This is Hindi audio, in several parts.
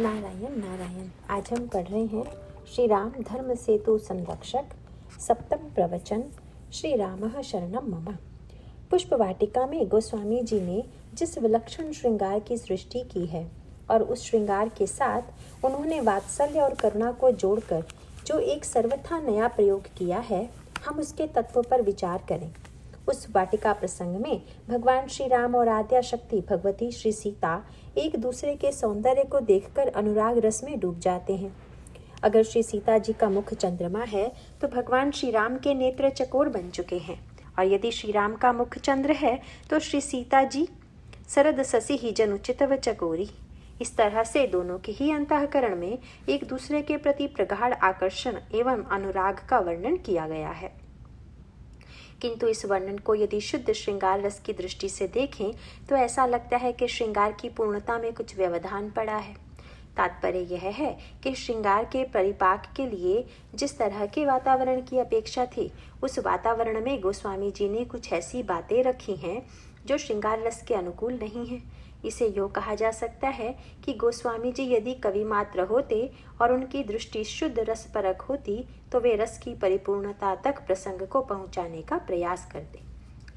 नारायण नारायण। आज हम पढ़ रहे हैं श्री राम धर्म सेतु संरक्षक सप्तम प्रवचन श्री रामः शरणम मम। पुष्प वाटिका में गोस्वामी जी ने जिस विलक्षण श्रृंगार की सृष्टि की है और उस श्रृंगार के साथ उन्होंने वात्सल्य और करुणा को जोड़कर जो एक सर्वथा नया प्रयोग किया है, हम उसके तत्व पर विचार करें। उस वाटिका प्रसंग में भगवान श्री राम और आद्या शक्ति भगवती श्री सीता एक दूसरे के सौंदर्य को देखकर अनुराग रस में डूब जाते हैं। अगर श्री सीता जी का मुख चंद्रमा है तो भगवान श्री राम के नेत्र चकोर बन चुके हैं, और यदि श्री राम का मुख चंद्र है तो श्री सीता जी शरद शशि ही जनुचितव चकोरी। इस तरह से दोनों के ही अंतःकरण में एक दूसरे के प्रति प्रगाढ़ आकर्षण एवं अनुराग का वर्णन किया गया है। किंतु इस वर्णन को यदि शुद्ध श्रृंगार रस की दृष्टि से देखें तो ऐसा लगता है कि श्रृंगार की पूर्णता में कुछ व्यवधान पड़ा है। तात्पर्य यह है कि श्रृंगार के परिपाक के लिए जिस तरह के वातावरण की अपेक्षा थी, उस वातावरण में गोस्वामी जी ने कुछ ऐसी बातें रखी हैं जो श्रृंगार रस के अनुकूल नहीं है। इसे यूँ कहा जा सकता है कि गोस्वामी जी यदि कवि मात्र होते और उनकी दृष्टि शुद्ध रस परक होती तो वे रस की परिपूर्णता तक प्रसंग को पहुंचाने का प्रयास करते।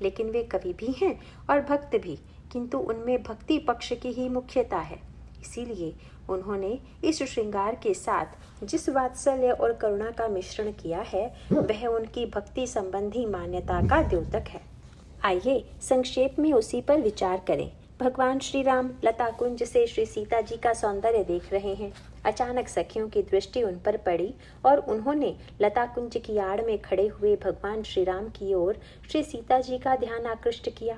लेकिन वे कवि भी हैं और भक्त भी, किंतु उनमें भक्ति पक्ष की ही मुख्यता है। इसीलिए उन्होंने इस श्रृंगार के साथ जिस वात्सल्य और करुणा का मिश्रण किया है, वह उनकी भक्ति संबंधी मान्यता का द्योतक है। आइए संक्षेप में उसी पर विचार करें। भगवान श्री राम लता कुंज से श्री सीता जी का सौंदर्य देख रहे हैं। अचानक सखियों की दृष्टि उन पर पड़ी और उन्होंने लता कुंज की आड़ में खड़े हुए भगवान श्री राम की ओर श्री सीता जी का ध्यान आकृष्ट किया।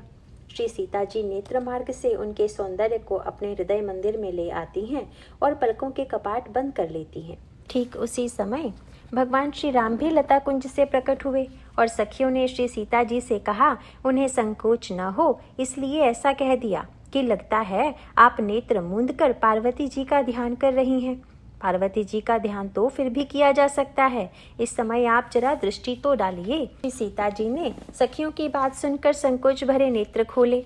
श्री सीता जी नेत्र मार्ग से उनके सौंदर्य को अपने हृदय मंदिर में ले आती हैं और पलकों के कपाट बंद कर लेती हैं। ठीक उसी समय भगवान श्री राम भी लता कुंज से प्रकट हुए और सखियों ने श्री सीता जी से कहा, उन्हें संकोच न हो इसलिए ऐसा कह दिया कि लगता है आप नेत्र मूंद कर पार्वती जी का ध्यान कर रही हैं। पार्वती जी का ध्यान तो फिर भी किया जा सकता है, इस समय आप जरा दृष्टि तो डालिए। श्री सीता जी ने सखियों की बात सुनकर संकोच भरे नेत्र खोले।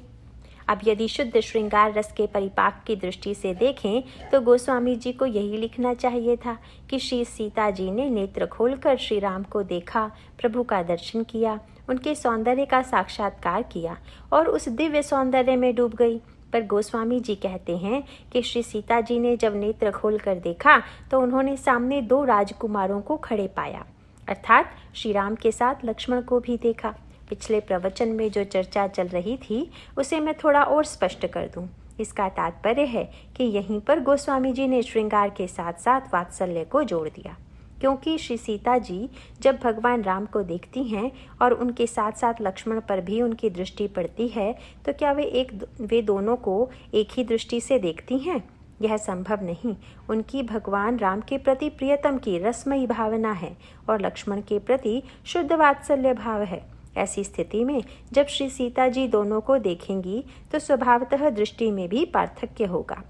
अब यदि शुद्ध श्रृंगार रस के परिपाक की दृष्टि से देखें तो गोस्वामी जी को यही लिखना चाहिए था कि श्री सीता जी ने नेत्र खोलकर श्री राम को देखा, प्रभु का दर्शन किया, उनके सौंदर्य का साक्षात्कार किया और उस दिव्य सौंदर्य में डूब गई। पर गोस्वामी जी कहते हैं कि श्री सीता जी ने जब नेत्र खोलकर देखा तो उन्होंने सामने दो राजकुमारों को खड़े पाया, अर्थात श्री राम के साथ लक्ष्मण को भी देखा। पिछले प्रवचन में जो चर्चा चल रही थी उसे मैं थोड़ा और स्पष्ट कर दूं। इसका तात्पर्य है कि यहीं पर गोस्वामी जी ने श्रृंगार के साथ साथ वात्सल्य को जोड़ दिया, क्योंकि श्री सीता जी जब भगवान राम को देखती हैं और उनके साथ साथ लक्ष्मण पर भी उनकी दृष्टि पड़ती है तो क्या वे दोनों को एक ही दृष्टि से देखती हैं? यह संभव नहीं। उनकी भगवान राम के प्रति प्रियतम की रसमयी भावना है और लक्ष्मण के प्रति शुद्ध वात्सल्य भाव है। ऐसी स्थिति में जब श्री सीता जी दोनों को देखेंगी तो स्वभावतः दृष्टि में भी पार्थक्य होगा।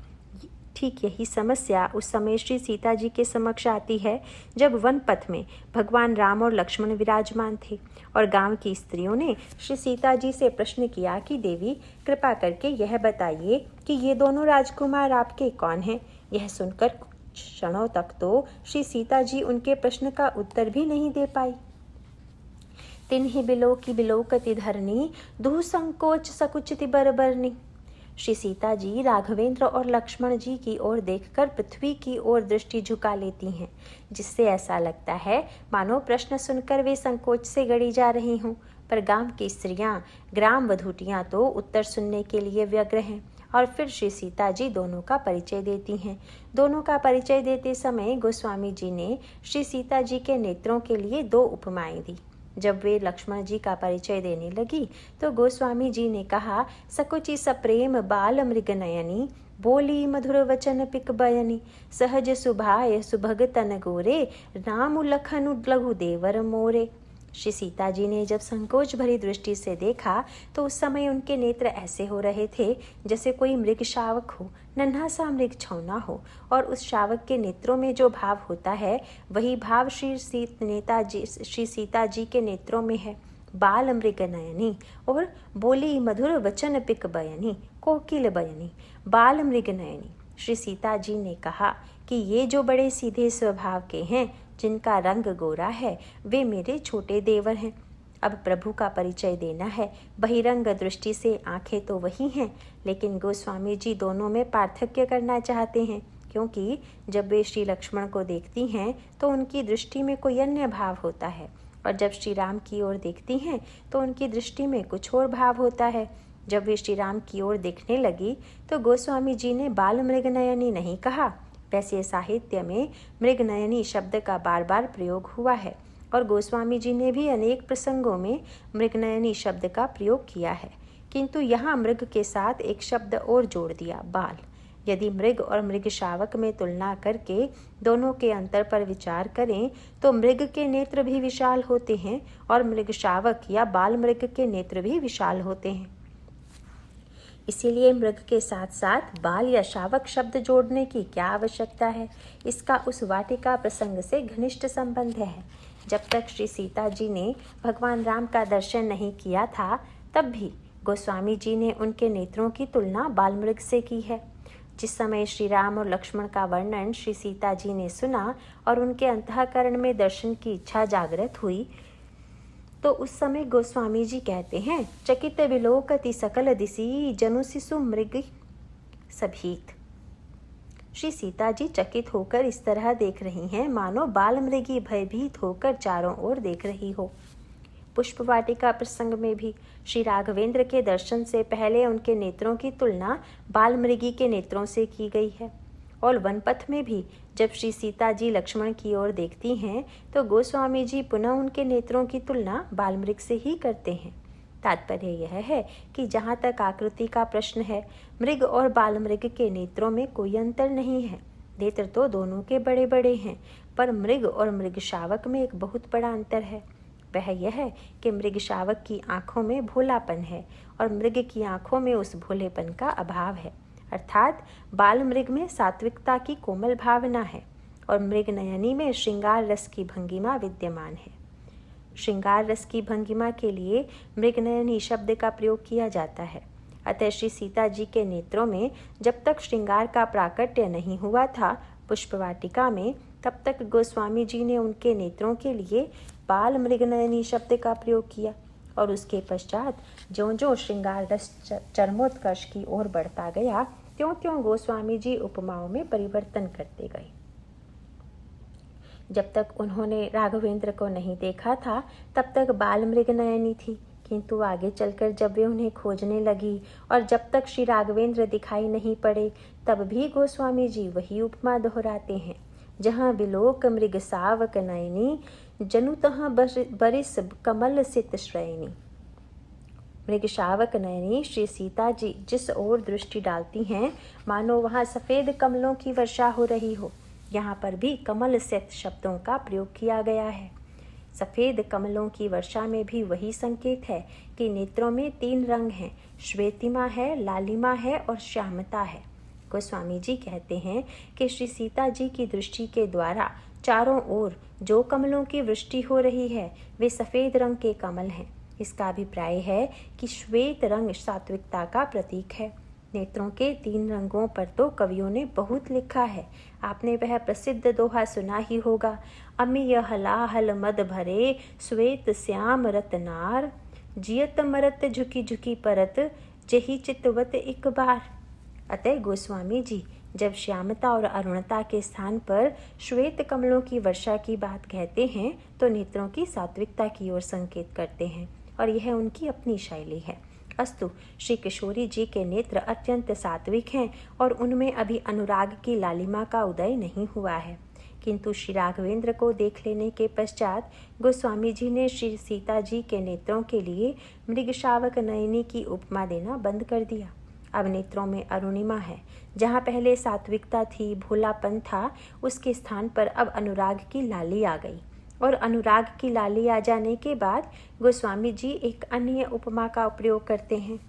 ठीक यही समस्या उस समय श्री सीता जी के समक्ष आती है जब वन पथ में भगवान राम और लक्ष्मण विराजमान थे और गांव की स्त्रियों ने श्री सीता जी से प्रश्न किया कि देवी कृपा करके यह बताइए कि ये दोनों राजकुमार आपके कौन हैं। यह सुनकर क्षणों तक तो श्री सीता जी उनके प्रश्न का उत्तर भी नहीं दे पाई। तिन्हि बिलोकति धरनी दुह संकोच सकुचिति बरबरनी। श्री सीता जी राघवेंद्र और लक्ष्मण जी की ओर देखकर पृथ्वी की ओर दृष्टि झुका लेती हैं, जिससे ऐसा लगता है मानो प्रश्न सुनकर वे संकोच से गड़ी जा रही हों। पर गांव की स्त्रियां, ग्राम वधूटियां तो उत्तर सुनने के लिए व्यग्र हैं और फिर श्री सीता जी दोनों का परिचय देती हैं। दोनों का परिचय देते समय गोस्वामी जी ने श्री सीता जी के नेत्रों के लिए दो उपमाएं दी। जब वे लक्ष्मण जी का परिचय देने लगी तो गोस्वामी जी ने कहा, सकुचि सप्रेम बाल मृग नयनी, बोली मधुर वचन पिक बयनी, सहज सुभाय सुभग तन गोरे, राम लखनु लघु देवर मोरे। श्री सीता जी ने जब संकोच भरी दृष्टि से देखा तो उस समय उनके नेत्र ऐसे हो रहे थे जैसे कोई मृग शावक हो, नन्हा सा मृग छौना हो, और उस शावक के नेत्रों में जो भाव होता है वही भाव श्री सीता जी के नेत्रों में है। बाल मृग नयनी और बोली मधुर वचन पिक बयनी, कोकिल बयनी। बाल मृग नयनी श्री सीता जी ने कहा कि ये जो बड़े सीधे स्वभाव के हैं, जिनका रंग गोरा है, वे मेरे छोटे देवर हैं। अब प्रभु का परिचय देना है। बहिरंग दृष्टि से आंखें तो वही हैं, लेकिन गोस्वामी जी दोनों में पार्थक्य करना चाहते हैं, क्योंकि जब वे श्री लक्ष्मण को देखती हैं तो उनकी दृष्टि में कोई अन्य भाव होता है, और जब श्री राम की ओर देखती हैं तो उनकी दृष्टि में कुछ और भाव होता है। जब वे श्री राम की ओर देखने लगी तो गोस्वामी जी ने बाल मृगनयनी नहीं कहा। वैसे साहित्य में मृगनयनी शब्द का बार बार प्रयोग हुआ है, और गोस्वामी जी ने भी अनेक प्रसंगों में मृगनयनी शब्द का प्रयोग किया है, किंतु यहाँ मृग के साथ एक शब्द और जोड़ दिया, बाल। यदि मृग और मृग शावक में तुलना करके दोनों के अंतर पर विचार करें तो मृग के नेत्र भी विशाल होते हैं और मृग शावक या बाल मृग के नेत्र भी विशाल होते हैं। इसीलिए मृग के साथ साथ बाल या शावक शब्द जोड़ने की क्या आवश्यकता है। इसका उस वाटिका प्रसंग से घनिष्ठ संबंध है। जब तक श्री सीता जी ने भगवान राम का दर्शन नहीं किया था, तब भी गोस्वामी जी ने उनके नेत्रों की तुलना बाल मृग से की है। जिस समय श्री राम और लक्ष्मण का वर्णन श्री सीता जी ने सुना और उनके अंतःकरण में दर्शन की इच्छा जागृत हुई, तो उस समय गोस्वामी जी कहते हैं, चकित विलोकति सकल दिसी जनु शिशु मृग सभीत। श्री सीता जी चकित होकर इस तरह देख रही हैं मानो बाल मृगी भयभीत होकर चारों ओर देख रही हो। पुष्प वाटिका प्रसंग में भी श्री राघवेंद्र के दर्शन से पहले उनके नेत्रों की तुलना बाल मृगी के नेत्रों से की गई है, और वनपथ में भी जब श्री सीता जी लक्ष्मण की ओर देखती हैं तो गोस्वामी जी पुनः उनके नेत्रों की तुलना बाल मृग से ही करते हैं। तात्पर्य यह है कि जहाँ तक आकृति का प्रश्न है, मृग और बाल मृग के नेत्रों में कोई अंतर नहीं है। नेत्र तो दोनों के बड़े बड़े हैं, पर मृग और मृग शावक में एक बहुत बड़ा अंतर है। वह यह है कि मृग शावक की आंखों में भोलापन है और मृग की आंखों में उस भोलेपन का अभाव है। अर्थात बाल मृग में सात्विकता की कोमल भावना है और मृग नयनी में श्रृंगार रस की भंगिमा विद्यमान है। श्रृंगार रस की भंगिमा के लिए मृग नयनी शब्द का प्रयोग किया जाता है। अतः श्री सीता जी के नेत्रों में जब तक श्रृंगार का प्राकट्य नहीं हुआ था पुष्पवाटिका में, तब तक गोस्वामी जी ने उनके नेत्रों के लिए बाल मृग नयनी शब्द का प्रयोग किया, और उसके पश्चात ज्यों ज्यों श्रृंगार रस चरमोत्कर्ष की ओर बढ़ता गया, त्यों त्यों गोस्वामी जी उपमाओं में परिवर्तन करते गए। जब तक उन्होंने राघवेंद्र को नहीं देखा था, तब तक बाल मृग नयनी थी, किंतु आगे चलकर जब वे उन्हें खोजने लगी और जब तक श्री राघवेंद्र दिखाई नहीं पड़े, तब भी गोस्वामी जी वही उपमा दोहराते हैं। जहाँ विलोक मृग सावक नयनी, जनु तहाँ बरिस कमल सित श्रेणी। मृग शावक नयनी श्री सीता जी जिस ओर दृष्टि डालती हैं, मानो वहाँ सफ़ेद कमलों की वर्षा हो रही हो। यहाँ पर भी कमल सित शब्दों का प्रयोग किया गया है। सफ़ेद कमलों की वर्षा में भी वही संकेत है कि नेत्रों में 3 रंग हैं, श्वेतिमा है, लालिमा है और श्यामता है। गोस्वामी जी कहते हैं कि श्री सीता जी की दृष्टि के द्वारा चारों ओर जो कमलों की वृष्टि हो रही है, वे सफ़ेद रंग के कमल हैं। इसका अभिप्राय है कि श्वेत रंग सात्विकता का प्रतीक है। नेत्रों के 3 रंगों पर तो कवियों ने बहुत लिखा है। आपने वह प्रसिद्ध दोहा सुना ही होगा, अमिय हलाहल मद भरे श्वेत श्याम रतनार, जियत मरत झुकी झुकी परत, जही चितवत एक बार। अतः गोस्वामी जी जब श्यामता और अरुणता के स्थान पर श्वेत कमलों की वर्षा की बात कहते हैं, तो नेत्रों की सात्विकता की ओर संकेत करते हैं, और यह उनकी अपनी शैली है। अस्तु, श्री किशोरी जी के नेत्र अत्यंत सात्विक हैं और उनमें अभी अनुराग की लालिमा का उदय नहीं हुआ है, किंतु श्री राघवेंद्र को देख लेने के पश्चात गोस्वामी जी ने श्री सीता जी के नेत्रों के लिए मृग शावक नयनी की उपमा देना बंद कर दिया। अब नेत्रों में अरुणिमा है। जहाँ पहले सात्विकता थी, भोलापन था, उसके स्थान पर अब अनुराग की लाली आ गई, और अनुराग की लाली आ जाने के बाद गोस्वामी जी एक अन्य उपमा का प्रयोग करते हैं।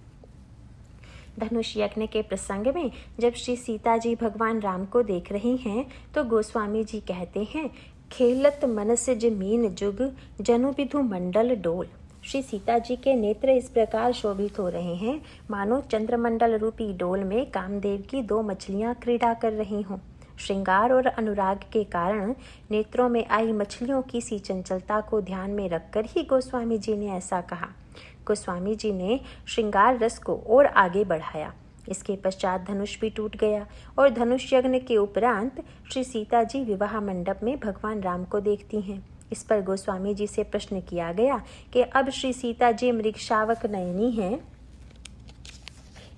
धनुष यज्ञ के प्रसंग में जब श्री सीता जी भगवान राम को देख रही हैं, तो गोस्वामी जी कहते हैं, खेलत मनस जमीन जुग जनु विधु मंडल डोल। श्री सीता जी के नेत्र इस प्रकार शोभित हो रहे हैं मानो चंद्रमंडल रूपी डोल में कामदेव की दो मछलियां क्रीड़ा कर रही हों। श्रृंगार और अनुराग के कारण नेत्रों में आई मछलियों की सी चंचलता को ध्यान में रखकर ही गोस्वामी जी ने ऐसा कहा। गोस्वामी जी ने श्रृंगार रस को और आगे बढ़ाया। इसके पश्चात धनुष भी टूट गया और धनुष यज्ञ के उपरांत श्री सीता जी विवाह मंडप में भगवान राम को देखती हैं। इस पर गोस्वामी जी से प्रश्न किया गया कि अब श्री सीता जी मृगशावक नयनी हैं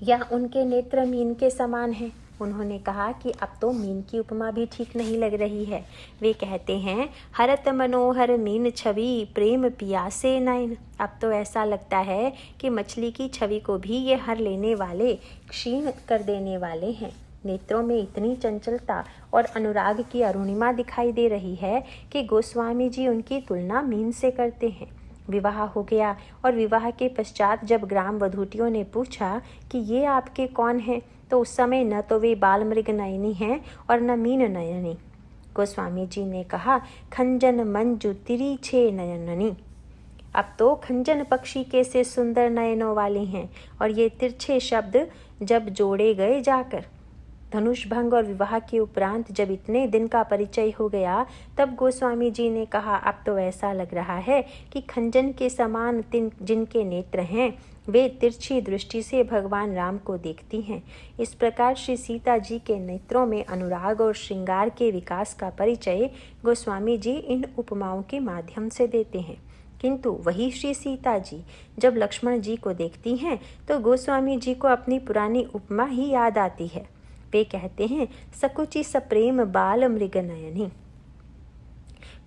या उनके नेत्र मीन के समान हैं। उन्होंने कहा कि अब तो मीन की उपमा भी ठीक नहीं लग रही है। वे कहते हैं, हरत मनोहर मीन छवि प्रेम पियासे नयन। अब तो ऐसा लगता है कि मछली की छवि को भी ये हर लेने वाले, क्षीण कर देने वाले हैं। नेत्रों में इतनी चंचलता और अनुराग की अरुणिमा दिखाई दे रही है कि गोस्वामी जी उनकी तुलना मीन से करते हैं। विवाह हो गया और विवाह के पश्चात जब ग्राम वधूटियों ने पूछा कि ये आपके कौन हैं, तो उस समय न तो वे बाल मृग नयनी हैं और न मीन नयनी। गोस्वामी जी ने कहा, खंजन मंजू तिरी छे नयननी। अब तो खंजन पक्षी के से सुंदर नयनों वाली हैं और ये तिरछे शब्द जब जोड़े गए जाकर धनुष भंग और विवाह के उपरांत जब इतने दिन का परिचय हो गया, तब गोस्वामी जी ने कहा, अब तो ऐसा लग रहा है कि खंजन के समान जिनके नेत्र हैं वे तिरछी दृष्टि से भगवान राम को देखती हैं। इस प्रकार श्री सीता जी के नेत्रों में अनुराग और श्रृंगार के विकास का परिचय गोस्वामी जी इन उपमाओं के माध्यम से देते हैं। किंतु वही श्री सीता जी जब लक्ष्मण जी को देखती हैं तो गोस्वामी जी को अपनी पुरानी उपमा ही याद आती है। वे कहते हैं, सकुचि सप्रेम बाल मृग नयनी।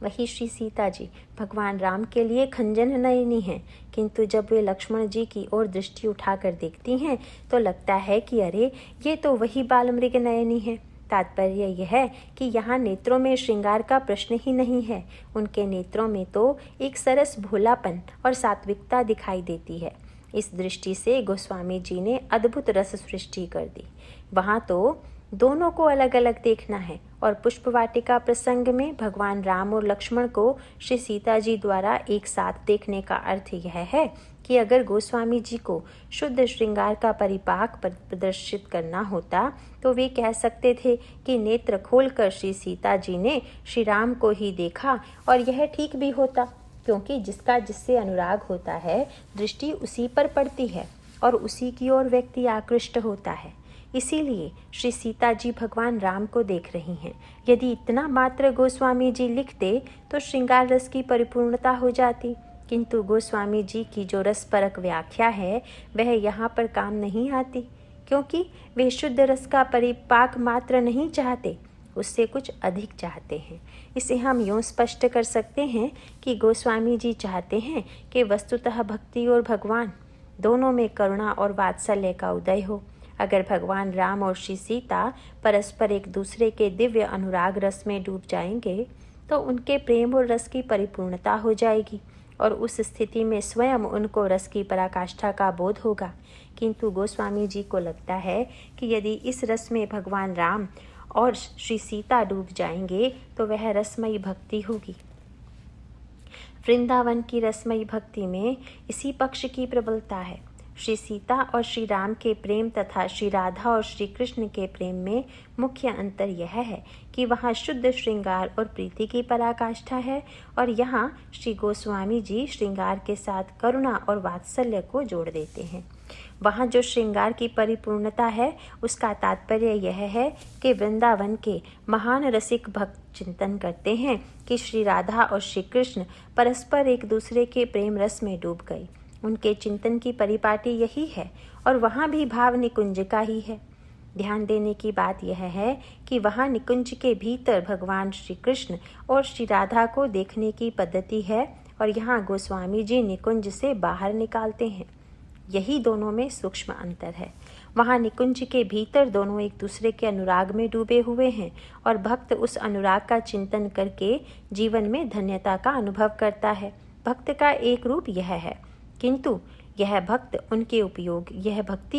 वही श्री सीता जी भगवान राम के लिए खंजन नयनी हैं, किंतु जब वे लक्ष्मण जी की ओर दृष्टि उठाकर देखती हैं तो लगता है कि अरे ये तो वही बाल मृग नयनी है। तात्पर्य यह है कि यहाँ नेत्रों में श्रृंगार का प्रश्न ही नहीं है। उनके नेत्रों में तो एक सरस भोलापन और सात्विकता दिखाई देती है। इस दृष्टि से गोस्वामी जी ने अद्भुत रस सृष्टि कर दी। वहाँ तो दोनों को अलग अलग देखना है और पुष्प वाटिका प्रसंग में भगवान राम और लक्ष्मण को श्री सीता जी द्वारा एक साथ देखने का अर्थ यह है कि अगर गोस्वामी जी को शुद्ध श्रृंगार का परिपाक प्रदर्शित करना होता तो वे कह सकते थे कि नेत्र खोलकर श्री सीता जी ने श्री राम को ही देखा, और यह ठीक भी होता, क्योंकि जिसका जिससे अनुराग होता है दृष्टि उसी पर पड़ती है और उसी की ओर व्यक्ति आकृष्ट होता है। इसीलिए श्री सीता जी भगवान राम को देख रही हैं। यदि इतना मात्र गोस्वामी जी लिखते तो श्रृंगार रस की परिपूर्णता हो जाती, किंतु गोस्वामी जी की जो रसपरक व्याख्या है वह यहाँ पर काम नहीं आती, क्योंकि वे शुद्ध रस का परिपाक मात्र नहीं चाहते, उससे कुछ अधिक चाहते हैं। इसे हम यूँ स्पष्ट कर सकते हैं कि गोस्वामी जी चाहते हैं कि वस्तुतः भक्ति और भगवान दोनों में करुणा और वात्सल्य का उदय हो। अगर भगवान राम और श्री सीता परस्पर एक दूसरे के दिव्य अनुराग रस में डूब जाएंगे तो उनके प्रेम और रस की परिपूर्णता हो जाएगी और उस स्थिति में स्वयं उनको रस की पराकाष्ठा का बोध होगा। किंतु गोस्वामी जी को लगता है कि यदि इस रस में भगवान राम और श्री सीता डूब जाएंगे तो वह रसमयी भक्ति होगी। वृंदावन की रसमयी भक्ति में इसी पक्ष की प्रबलता है। श्री सीता और श्री राम के प्रेम तथा श्री राधा और श्री कृष्ण के प्रेम में मुख्य अंतर यह है कि वहाँ शुद्ध श्रृंगार और प्रीति की पराकाष्ठा है और यहाँ श्री गोस्वामी जी श्रृंगार के साथ करुणा और वात्सल्य को जोड़ देते हैं। वहाँ जो श्रृंगार की परिपूर्णता है उसका तात्पर्य यह है कि वृंदावन के महान रसिक भक्त चिंतन करते हैं कि श्री राधा और श्री कृष्ण परस्पर एक दूसरे के प्रेम रस में डूब गए। उनके चिंतन की परिपाटी यही है और वहाँ भी भाव निकुंज का ही है। ध्यान देने की बात यह है कि वहाँ निकुंज के भीतर भगवान श्री कृष्ण और श्री राधा को देखने की पद्धति है और यहाँ गोस्वामी जी निकुंज से बाहर निकालते हैं। यही दोनों में सूक्ष्म अंतर है। वहाँ निकुंज के भीतर दोनों एक दूसरे के अनुराग में डूबे हुए हैं और भक्त उस अनुराग का चिंतन करके जीवन में धन्यता का अनुभव करता है। भक्त का एक रूप यह है, किंतु यह भक्ति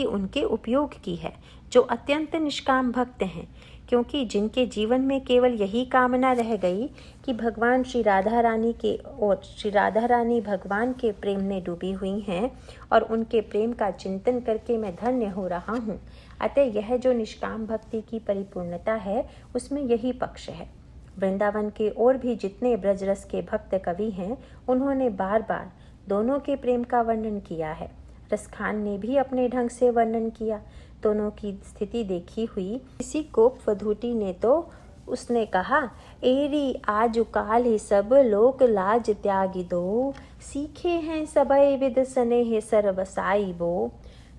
उनके उपयोग की है जो अत्यंत निष्काम भक्त हैं। क्योंकि जिनके जीवन में केवल यही कामना रह गई कि भगवान श्री राधा रानी के और श्री राधा रानी भगवान के प्रेम में डूबी हुई हैं और उनके प्रेम का चिंतन करके मैं धन्य हो रहा हूँ, अतः यह जो निष्काम भक्ति की परिपूर्णता है उसमें यही पक्ष है। वृंदावन के और भी जितने ब्रजरस के भक्त कवि हैं उन्होंने बार बार दोनों के प्रेम का वर्णन किया है। रसखान ने भी अपने ढंग से वर्णन किया। दोनों की स्थिति देखी हुई किसी कोप वधूटी ने तो उसने कहा, एरी आज काल ही सब लोक लाज त्यागी दो, सीखे हैं सबई विद स्नेह सरवसाई बो,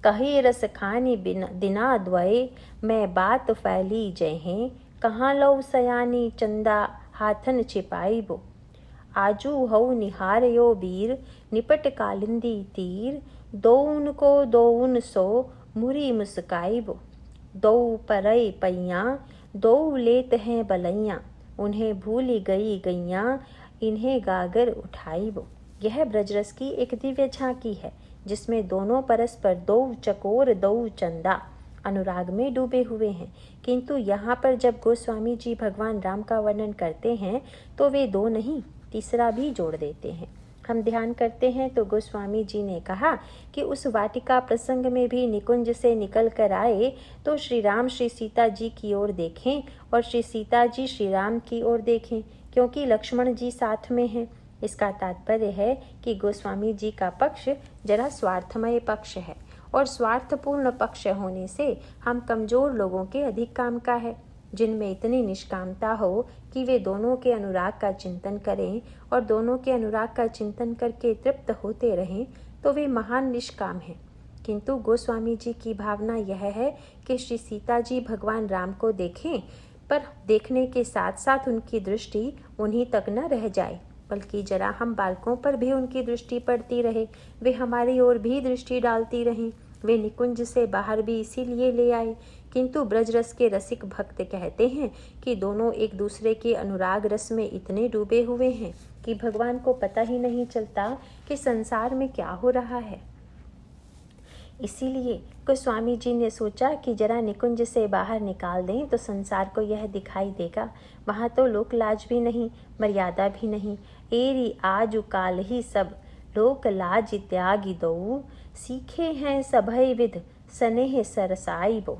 कहे रस खानी दिना द्वय, मैं बात फैली जय हैं, कहाँ लो सयानी चंदा हाथन छिपाई बो, आजू हऊ निहारयो बीर निपट कालिंदी तीर, दोउन को दोउन सो मुरी मुस्काई बो, दो परई पैया दो लेत हैं बलैया, उन्हें भूली गई गैया इन्हें गागर उठाई बो। यह ब्रजरस की एक दिव्य झांकी है जिसमें दोनों परस्पर दो चकोर दो चंदा अनुराग में डूबे हुए हैं। किंतु यहाँ पर जब गोस्वामी जी भगवान राम का वर्णन करते हैं तो वे दो नहीं तीसरा भी जोड़ देते हैं। हम ध्यान करते हैं तो गोस्वामी जी ने कहा कि उस वाटिका प्रसंग में भी निकुंज से निकल कर आए तो श्री राम श्री सीता जी की ओर देखें और श्री सीता जी श्री राम की ओर देखें, क्योंकि लक्ष्मण जी साथ में हैं। इसका तात्पर्य है कि गोस्वामी जी का पक्ष जरा स्वार्थमय पक्ष है और स्वार्थपूर्ण पक्ष होने से हम कमजोर लोगों के अधिक काम का है। जिनमें इतनी निष्कामता हो कि वे दोनों के अनुराग का चिंतन करें और दोनों के अनुराग का चिंतन करके तृप्त होते रहें तो वे महान निष्काम हैं। किंतु गोस्वामी जी की भावना यह है कि श्री सीता जी भगवान राम को देखें, पर देखने के साथ साथ उनकी दृष्टि उन्हीं तक न रह जाए, बल्कि जरा हम बालकों पर भी उनकी दृष्टि पड़ती रहे, वे हमारी ओर भी दृष्टि डालती रहें। वे निकुंज से बाहर भी इसीलिए ले आए। किंतु ब्रजरस के रसिक भक्त कहते हैं कि दोनों एक दूसरे के अनुराग रस में इतने डूबे हुए हैं कि भगवान को पता ही नहीं चलता कि संसार में क्या हो रहा है। इसीलिए गोस्वामी जी ने सोचा कि जरा निकुंज से बाहर निकाल दें तो संसार को यह दिखाई देगा, वहाँ तो लोक लाज भी नहीं, मर्यादा भी नहीं। एरी आज काल ही सब लोक लाज त्यागी दो, सीखे हैं सभई विध स्नेह सरसाई बो।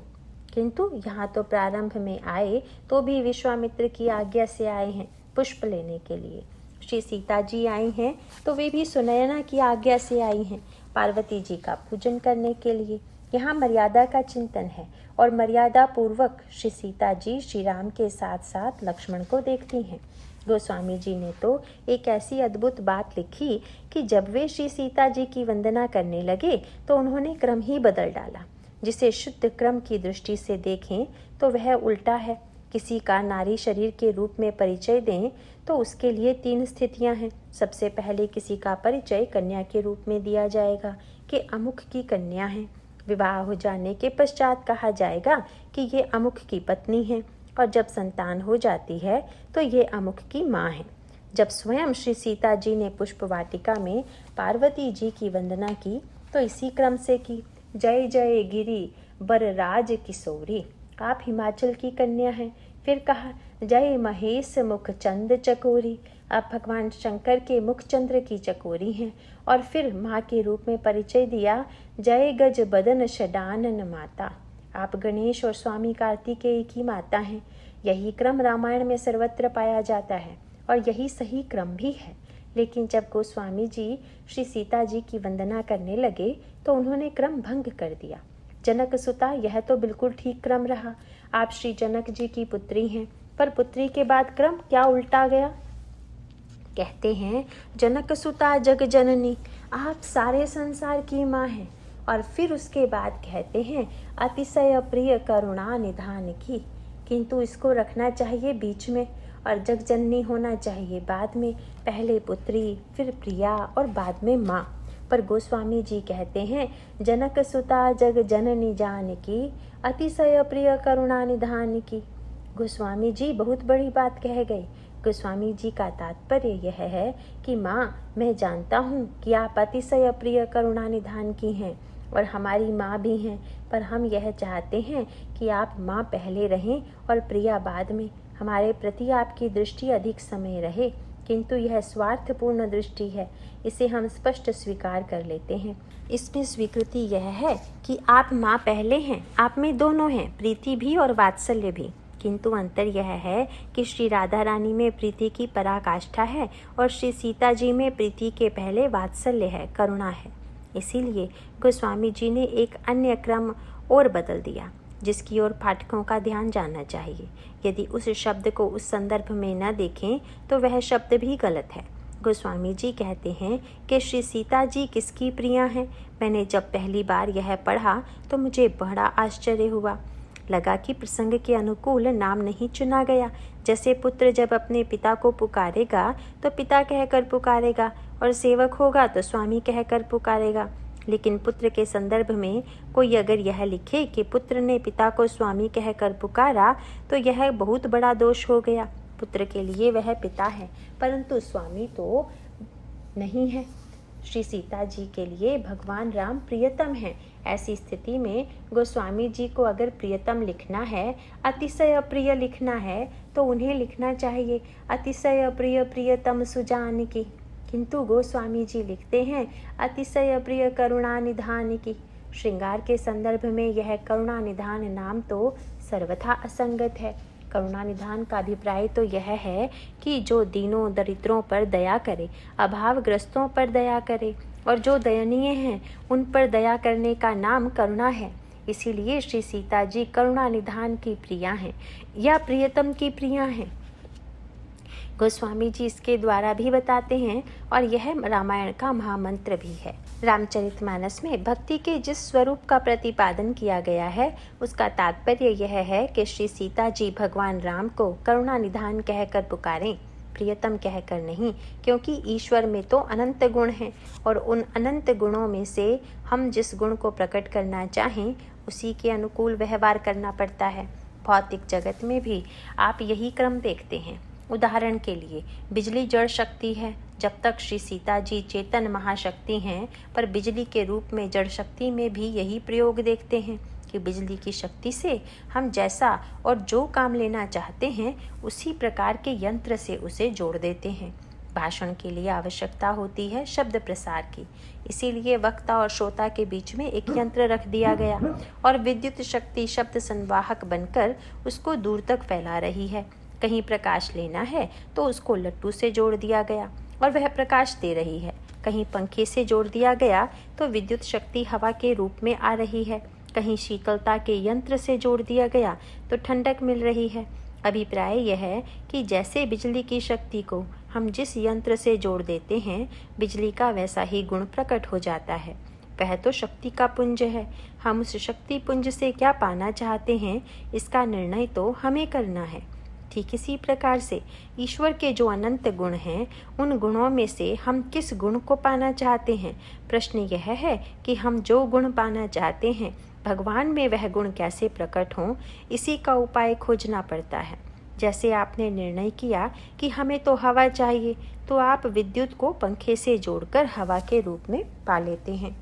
किंतु यहाँ तो प्रारंभ में आए तो भी विश्वामित्र की आज्ञा से आए हैं पुष्प लेने के लिए। श्री सीता जी आई हैं तो वे भी सुनयना की आज्ञा से आई हैं पार्वती जी का पूजन करने के लिए। यहाँ मर्यादा का चिंतन है और मर्यादा पूर्वक श्री सीता जी श्री राम के साथ साथ लक्ष्मण को देखती हैं। गोस्वामी जी ने तो एक ऐसी अद्भुत बात लिखी कि जब वे श्री सीता जी की वंदना करने लगे तो उन्होंने क्रम ही बदल डाला। जिसे शुद्ध क्रम की दृष्टि से देखें तो वह उल्टा है। किसी का नारी शरीर के रूप में परिचय दें तो उसके लिए 3 स्थितियां हैं। सबसे पहले किसी का परिचय कन्या के रूप में दिया जाएगा कि अमुक की कन्या है। विवाह हो जाने के पश्चात कहा जाएगा कि ये अमुक की पत्नी है, और जब संतान हो जाती है तो ये अमुक की माँ है। जब स्वयं श्री सीता जी ने पुष्प वाटिका में पार्वती जी की वंदना की तो इसी क्रम से की। जय जय गिरी बरराज किशोरी, आप हिमाचल की कन्या हैं। फिर कहा जय महेश मुख चंद चकोरी, आप भगवान शंकर के मुख चंद्र की चकोरी हैं। और फिर माँ के रूप में परिचय दिया, जय गज बदन षडानन माता, आप गणेश और स्वामी कार्तिकेय की माता हैं। यही क्रम रामायण में सर्वत्र पाया जाता है और यही सही क्रम भी है। लेकिन जब गोस्वामी जी श्री सीता जी की वंदना करने लगे तो उन्होंने क्रम भंग कर दिया। जनक सुता, यह तो बिल्कुल ठीक क्रम रहा, आप श्री जनक जी की पुत्री हैं, पर पुत्री के बाद क्रम क्या उल्टा गया। कहते हैं जनक सुता जग जननी, आप सारे संसार की माँ हैं। और फिर उसके बाद कहते हैं अतिशय प्रिय करुणा निधान की, किंतु इसको रखना चाहिए बीच में और जग जननी होना चाहिए बाद में। पहले पुत्री, फिर प्रिया और बाद में माँ। पर गोस्वामी जी कहते हैं जनक सुता जग जननी जान की, अतिशय प्रिय करुणा निधान की। गोस्वामी जी बहुत बड़ी बात कह गए। गोस्वामी जी का तात्पर्य यह है कि माँ, मैं जानता हूँ कि आप अतिशय प्रिय करुणा निधान की हैं और हमारी माँ भी हैं, पर हम यह चाहते हैं कि आप माँ पहले रहें और प्रिया बाद में। हमारे प्रति आपकी दृष्टि अधिक समय रहे, किंतु यह स्वार्थपूर्ण दृष्टि है, इसे हम स्पष्ट स्वीकार कर लेते हैं। इसमें स्वीकृति यह है कि आप माँ पहले हैं, आप में दोनों हैं, प्रीति भी और वात्सल्य भी। किंतु अंतर यह है कि श्री राधा रानी में प्रीति की पराकाष्ठा है और श्री सीता जी में प्रीति के पहले वात्सल्य है, करुणा है। इसीलिए गोस्वामी जी ने एक अन्य क्रम और बदल दिया, जिसकी ओर पाठकों का ध्यान जाना चाहिए। यदि उस शब्द को उस संदर्भ में न देखें तो वह शब्द भी गलत है। गोस्वामी जी कहते हैं कि श्री सीता जी किसकी प्रिया हैं। मैंने जब पहली बार यह पढ़ा तो मुझे बड़ा आश्चर्य हुआ। लगा कि प्रसंग के अनुकूल नाम नहीं चुना गया। जैसे पुत्र जब अपने पिता को पुकारेगा तो पिता कहकर पुकारेगा, और सेवक होगा तो स्वामी कहकर पुकारेगा। लेकिन पुत्र के संदर्भ में कोई अगर यह लिखे कि पुत्र ने पिता को स्वामी कहकर पुकारा तो यह बहुत बड़ा दोष हो गया। पुत्र के लिए वह पिता है, परंतु स्वामी तो नहीं है। श्री सीता जी के लिए भगवान राम प्रियतम हैं। ऐसी स्थिति में गोस्वामी जी को अगर प्रियतम लिखना है, अतिशय अप्रिय लिखना है, तो उन्हें लिखना चाहिए अतिशय अप्रिय प्रियतम सुजान की। किंतु गोस्वामी जी लिखते हैं अतिशय अप्रिय करुणा निधान की। श्रृंगार के संदर्भ में यह करुणा निधान नाम तो सर्वथा असंगत है। करुणा निधान का अभिप्राय तो यह है कि जो दीनों दरिद्रों पर दया करे, अभावग्रस्तों पर दया करे, और जो दयनीय हैं उन पर दया करने का नाम करुणा है। इसीलिए श्री सीता जी करुणा निधान की प्रिया हैं या प्रियतम की प्रिया हैं। गोस्वामी जी इसके द्वारा भी बताते हैं, और यह रामायण का महामंत्र भी है। रामचरितमानस में भक्ति के जिस स्वरूप का प्रतिपादन किया गया है उसका तात्पर्य यह है कि श्री सीता जी भगवान राम को करुणा निधान कहकर पुकारें, प्रियतम कहकर नहीं, क्योंकि ईश्वर में तो अनंत गुण हैं और उन अनंत गुणों में से हम जिस गुण को प्रकट करना चाहें उसी के अनुकूल व्यवहार करना पड़ता है। भौतिक जगत में भी आप यही क्रम देखते हैं। उदाहरण के लिए बिजली जड़ शक्ति है। जब तक श्री सीता जी चेतन महाशक्ति हैं, पर बिजली के रूप में जड़ शक्ति में भी यही प्रयोग देखते हैं कि बिजली की शक्ति से हम जैसा और जो काम लेना चाहते हैं उसी प्रकार के यंत्र से उसे जोड़ देते हैं। भाषण के लिए आवश्यकता होती है शब्द प्रसार की, इसीलिए वक्ता और श्रोता के बीच में एक यंत्र रख दिया गया और विद्युत शक्ति शब्द संवाहक बनकर उसको दूर तक फैला रही है। कहीं प्रकाश लेना है तो उसको लट्टू से जोड़ दिया गया और वह प्रकाश दे रही है। कहीं पंखे से जोड़ दिया गया तो विद्युत शक्ति हवा के रूप में आ रही है। कहीं शीतलता के यंत्र से जोड़ दिया गया तो ठंडक मिल रही है। अभिप्राय यह है कि जैसे बिजली की शक्ति को हम जिस यंत्र से जोड़ देते हैं, बिजली का वैसा ही गुण प्रकट हो जाता है। वह तो शक्ति का पुंज है। हम उस शक्ति पुंज से क्या पाना चाहते हैं, इसका निर्णय तो हमें करना है। ठीक इसी प्रकार से ईश्वर के जो अनंत गुण हैं, उन गुणों में से हम किस गुण को पाना चाहते हैं। प्रश्न यह है कि हम जो गुण पाना चाहते हैं, भगवान में वह गुण कैसे प्रकट हों, इसी का उपाय खोजना पड़ता है। जैसे आपने निर्णय किया कि हमें तो हवा चाहिए, तो आप विद्युत को पंखे से जोड़कर हवा के रूप में पा लेते हैं।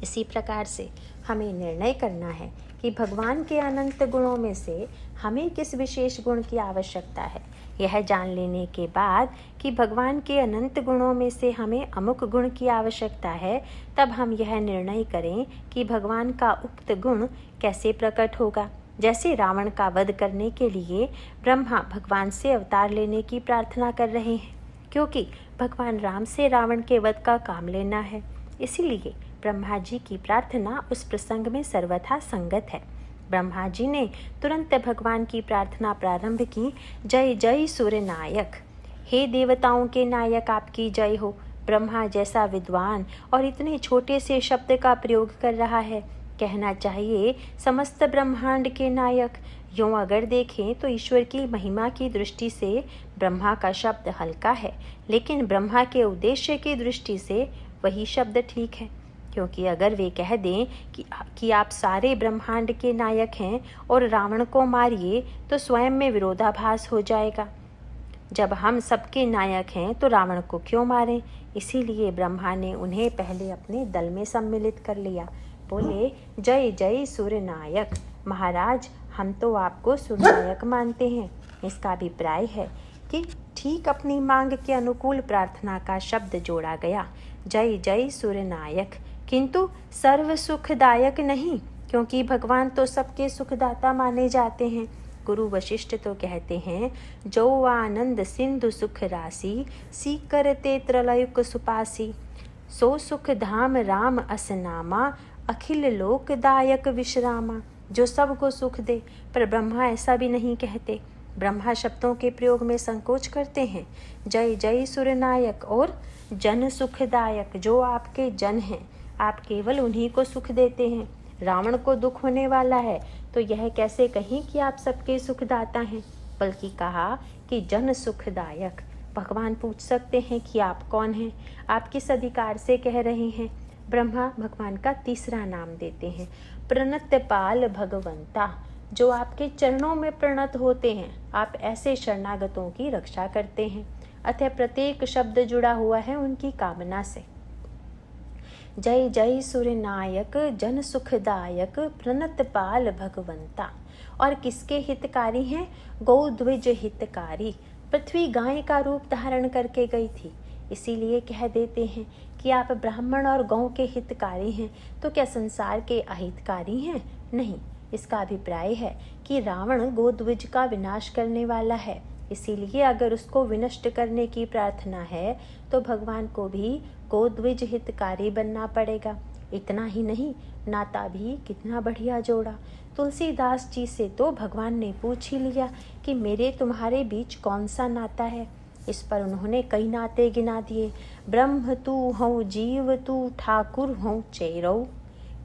इसी प्रकार से हमें निर्णय करना है कि भगवान के अनंत गुणों में से हमें किस विशेष गुण की आवश्यकता है। यह जान लेने के बाद कि भगवान के अनंत गुणों में से हमें अमुक गुण की आवश्यकता है, तब हम यह निर्णय करें कि भगवान का उक्त गुण कैसे प्रकट होगा। जैसे रावण का वध करने के लिए ब्रह्मा भगवान से अवतार लेने की प्रार्थना कर रहे हैं, क्योंकि भगवान राम से रावण के वध का काम लेना है। इसीलिए ब्रह्मा जी की प्रार्थना उस प्रसंग में सर्वथा संगत है। ब्रह्मा जी ने तुरंत भगवान की प्रार्थना प्रारंभ की, जय जय सूर्य नायक, हे देवताओं के नायक आपकी जय हो। ब्रह्मा जैसा विद्वान और इतने छोटे से शब्द का प्रयोग कर रहा है, कहना चाहिए समस्त ब्रह्मांड के नायक। यूँ अगर देखें तो ईश्वर की महिमा की दृष्टि से ब्रह्मा का शब्द हल्का है, लेकिन ब्रह्मा के उद्देश्य की दृष्टि से वही शब्द ठीक है। क्योंकि अगर वे कह दें कि आप सारे ब्रह्मांड के नायक हैं और रावण को मारिए, तो स्वयं में विरोधाभास हो जाएगा। जब हम सबके नायक हैं तो रावण को क्यों मारें। इसीलिए ब्रह्मा ने उन्हें पहले अपने दल में सम्मिलित कर लिया। बोले, जय जय सूर्यनायक। महाराज, हम तो आपको सूर्यनायक मानते हैं। इसका अभिप्राय है कि ठीक अपनी मांग के अनुकूल प्रार्थना का शब्द जोड़ा गया, जय जय सूर्यनायक, किंतु सर्व सुखदायक नहीं, क्योंकि भगवान तो सबके सुखदाता माने जाते हैं। गुरु वशिष्ठ तो कहते हैं, जो आनंद सिंधु सुख राशि, सी करते त्रलयुक सुपासी, सो सुख धाम राम असनामा, अखिल लोकदायक विश्रामा। जो सबको सुख दे। पर ब्रह्मा ऐसा भी नहीं कहते। ब्रह्मा शब्दों के प्रयोग में संकोच करते हैं। जय जय सूर्यनायक और जन सुखदायक, जो आपके जन हैं, आप केवल उन्हीं को सुख देते हैं। रावण को दुख होने वाला है तो यह कैसे कहीं कि आप सबके सुखदाता हैं, बल्कि कहा कि जन सुखदायक। भगवान पूछ सकते हैं कि आप कौन हैं, आप किस अधिकार से कह रहे हैं। ब्रह्मा भगवान का तीसरा नाम देते हैं, प्रणतपाल भगवंता, जो आपके चरणों में प्रणत होते हैं। आप ऐसे शरणागतों की रक्षा करते हैं। अतः प्रत्येक शब्द जुड़ा हुआ है उनकी कामना से। जय जय सूर्यनायक, जन सुखदायक, प्रणतपाल भगवंता। और किसके हितकारी हैं? गौद्विज हितकारी। पृथ्वी गाय का रूप धारण करके गई थी, इसीलिए कह देते हैं कि आप ब्राह्मण और गौ के हितकारी हैं, तो क्या संसार के अहितकारी हैं? नहीं। इसका अभिप्राय है कि रावण गोद्विज का विनाश करने वाला है, इसीलिए अगर उसको विनष्ट करने की प्रार्थना है तो भगवान को भी गोद्विज हितकारी बनना पड़ेगा। इतना ही नहीं, नाता भी कितना बढ़िया जोड़ा। तुलसीदास जी से तो भगवान ने पूछ ही लिया कि मेरे तुम्हारे बीच कौन सा नाता है। इस पर उन्होंने कई नाते गिना दिए। ब्रह्म तू हूँ, जीव तू, ठाकुर हूँ चेरो।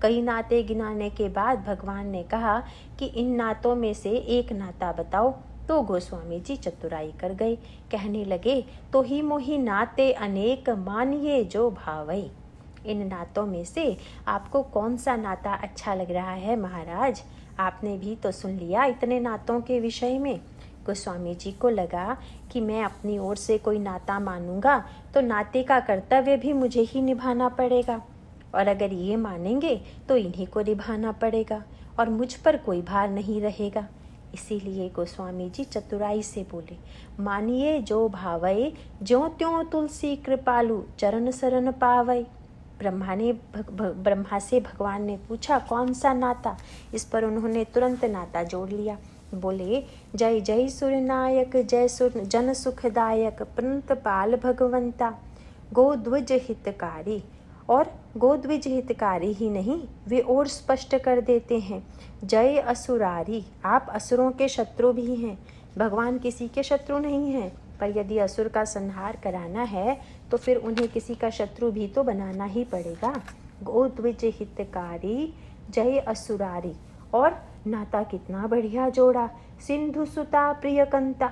कई नाते गिनाने के बाद भगवान ने कहा कि इन नातों में से एक नाता बताओ। तो गोस्वामी जी चतुराई कर गए, कहने लगे, तो ही मोही नाते अनेक, मानिए जो भावई। इन नातों में से आपको कौन सा नाता अच्छा लग रहा है महाराज? आपने भी तो सुन लिया इतने नातों के विषय में। गोस्वामी जी को लगा कि मैं अपनी ओर से कोई नाता मानूंगा तो नाते का कर्तव्य भी मुझे ही निभाना पड़ेगा, और अगर ये मानेंगे तो इन्हीं को निभाना पड़ेगा और मुझ पर कोई भार नहीं रहेगा। इसीलिए गोस्वामी जी चतुराई से बोले, मानिए जो भावै, ज्यों त्यों तुलसी कृपालु, चरण शरण पावै। ब्रह्मा से भगवान ने पूछा कौन सा नाता। इस पर उन्होंने तुरंत नाता जोड़ लिया। बोले, जय जय सूर्यनायक, जय जन सुखदायक, प्रणतपाल भगवंता, गोद्विज हितकारी। और गोद्विज हितकारी ही नहीं, वे और स्पष्ट कर देते हैं, जय असुरारी, आप असुरों के शत्रु भी हैं। भगवान किसी के शत्रु नहीं हैं, पर यदि असुर का संहार कराना है तो फिर उन्हें किसी का शत्रु भी तो बनाना ही पड़ेगा। गोद्विज हितकारी, जय असुरारी। और नाता कितना बढ़िया जोड़ा, सिंधु सुता प्रियकंता।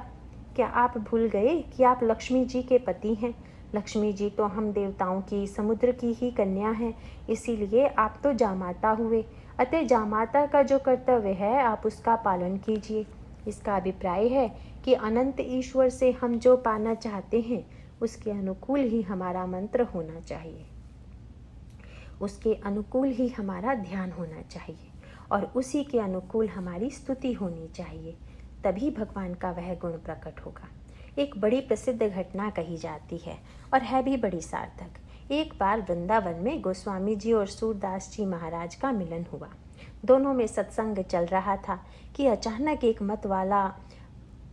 क्या आप भूल गए कि आप लक्ष्मी जी के पति हैं? लक्ष्मी जी तो हम देवताओं की, समुद्र की ही कन्या हैं, इसीलिए आप तो जामाता हुए। अतः जामाता का जो कर्तव्य है आप उसका पालन कीजिए। इसका अभिप्राय है कि अनंत ईश्वर से हम जो पाना चाहते हैं उसके अनुकूल ही हमारा मंत्र होना चाहिए, उसके अनुकूल ही हमारा ध्यान होना चाहिए और उसी के अनुकूल हमारी स्तुति होनी चाहिए, तभी भगवान का वह गुण प्रकट होगा। एक बड़ी प्रसिद्ध घटना कही जाती है और है भी बड़ी सार्थक। एक बार वृंदावन में गोस्वामी जी और सूरदास जी महाराज का मिलन हुआ। दोनों में सत्संग चल रहा था कि अचानक एक मत वाला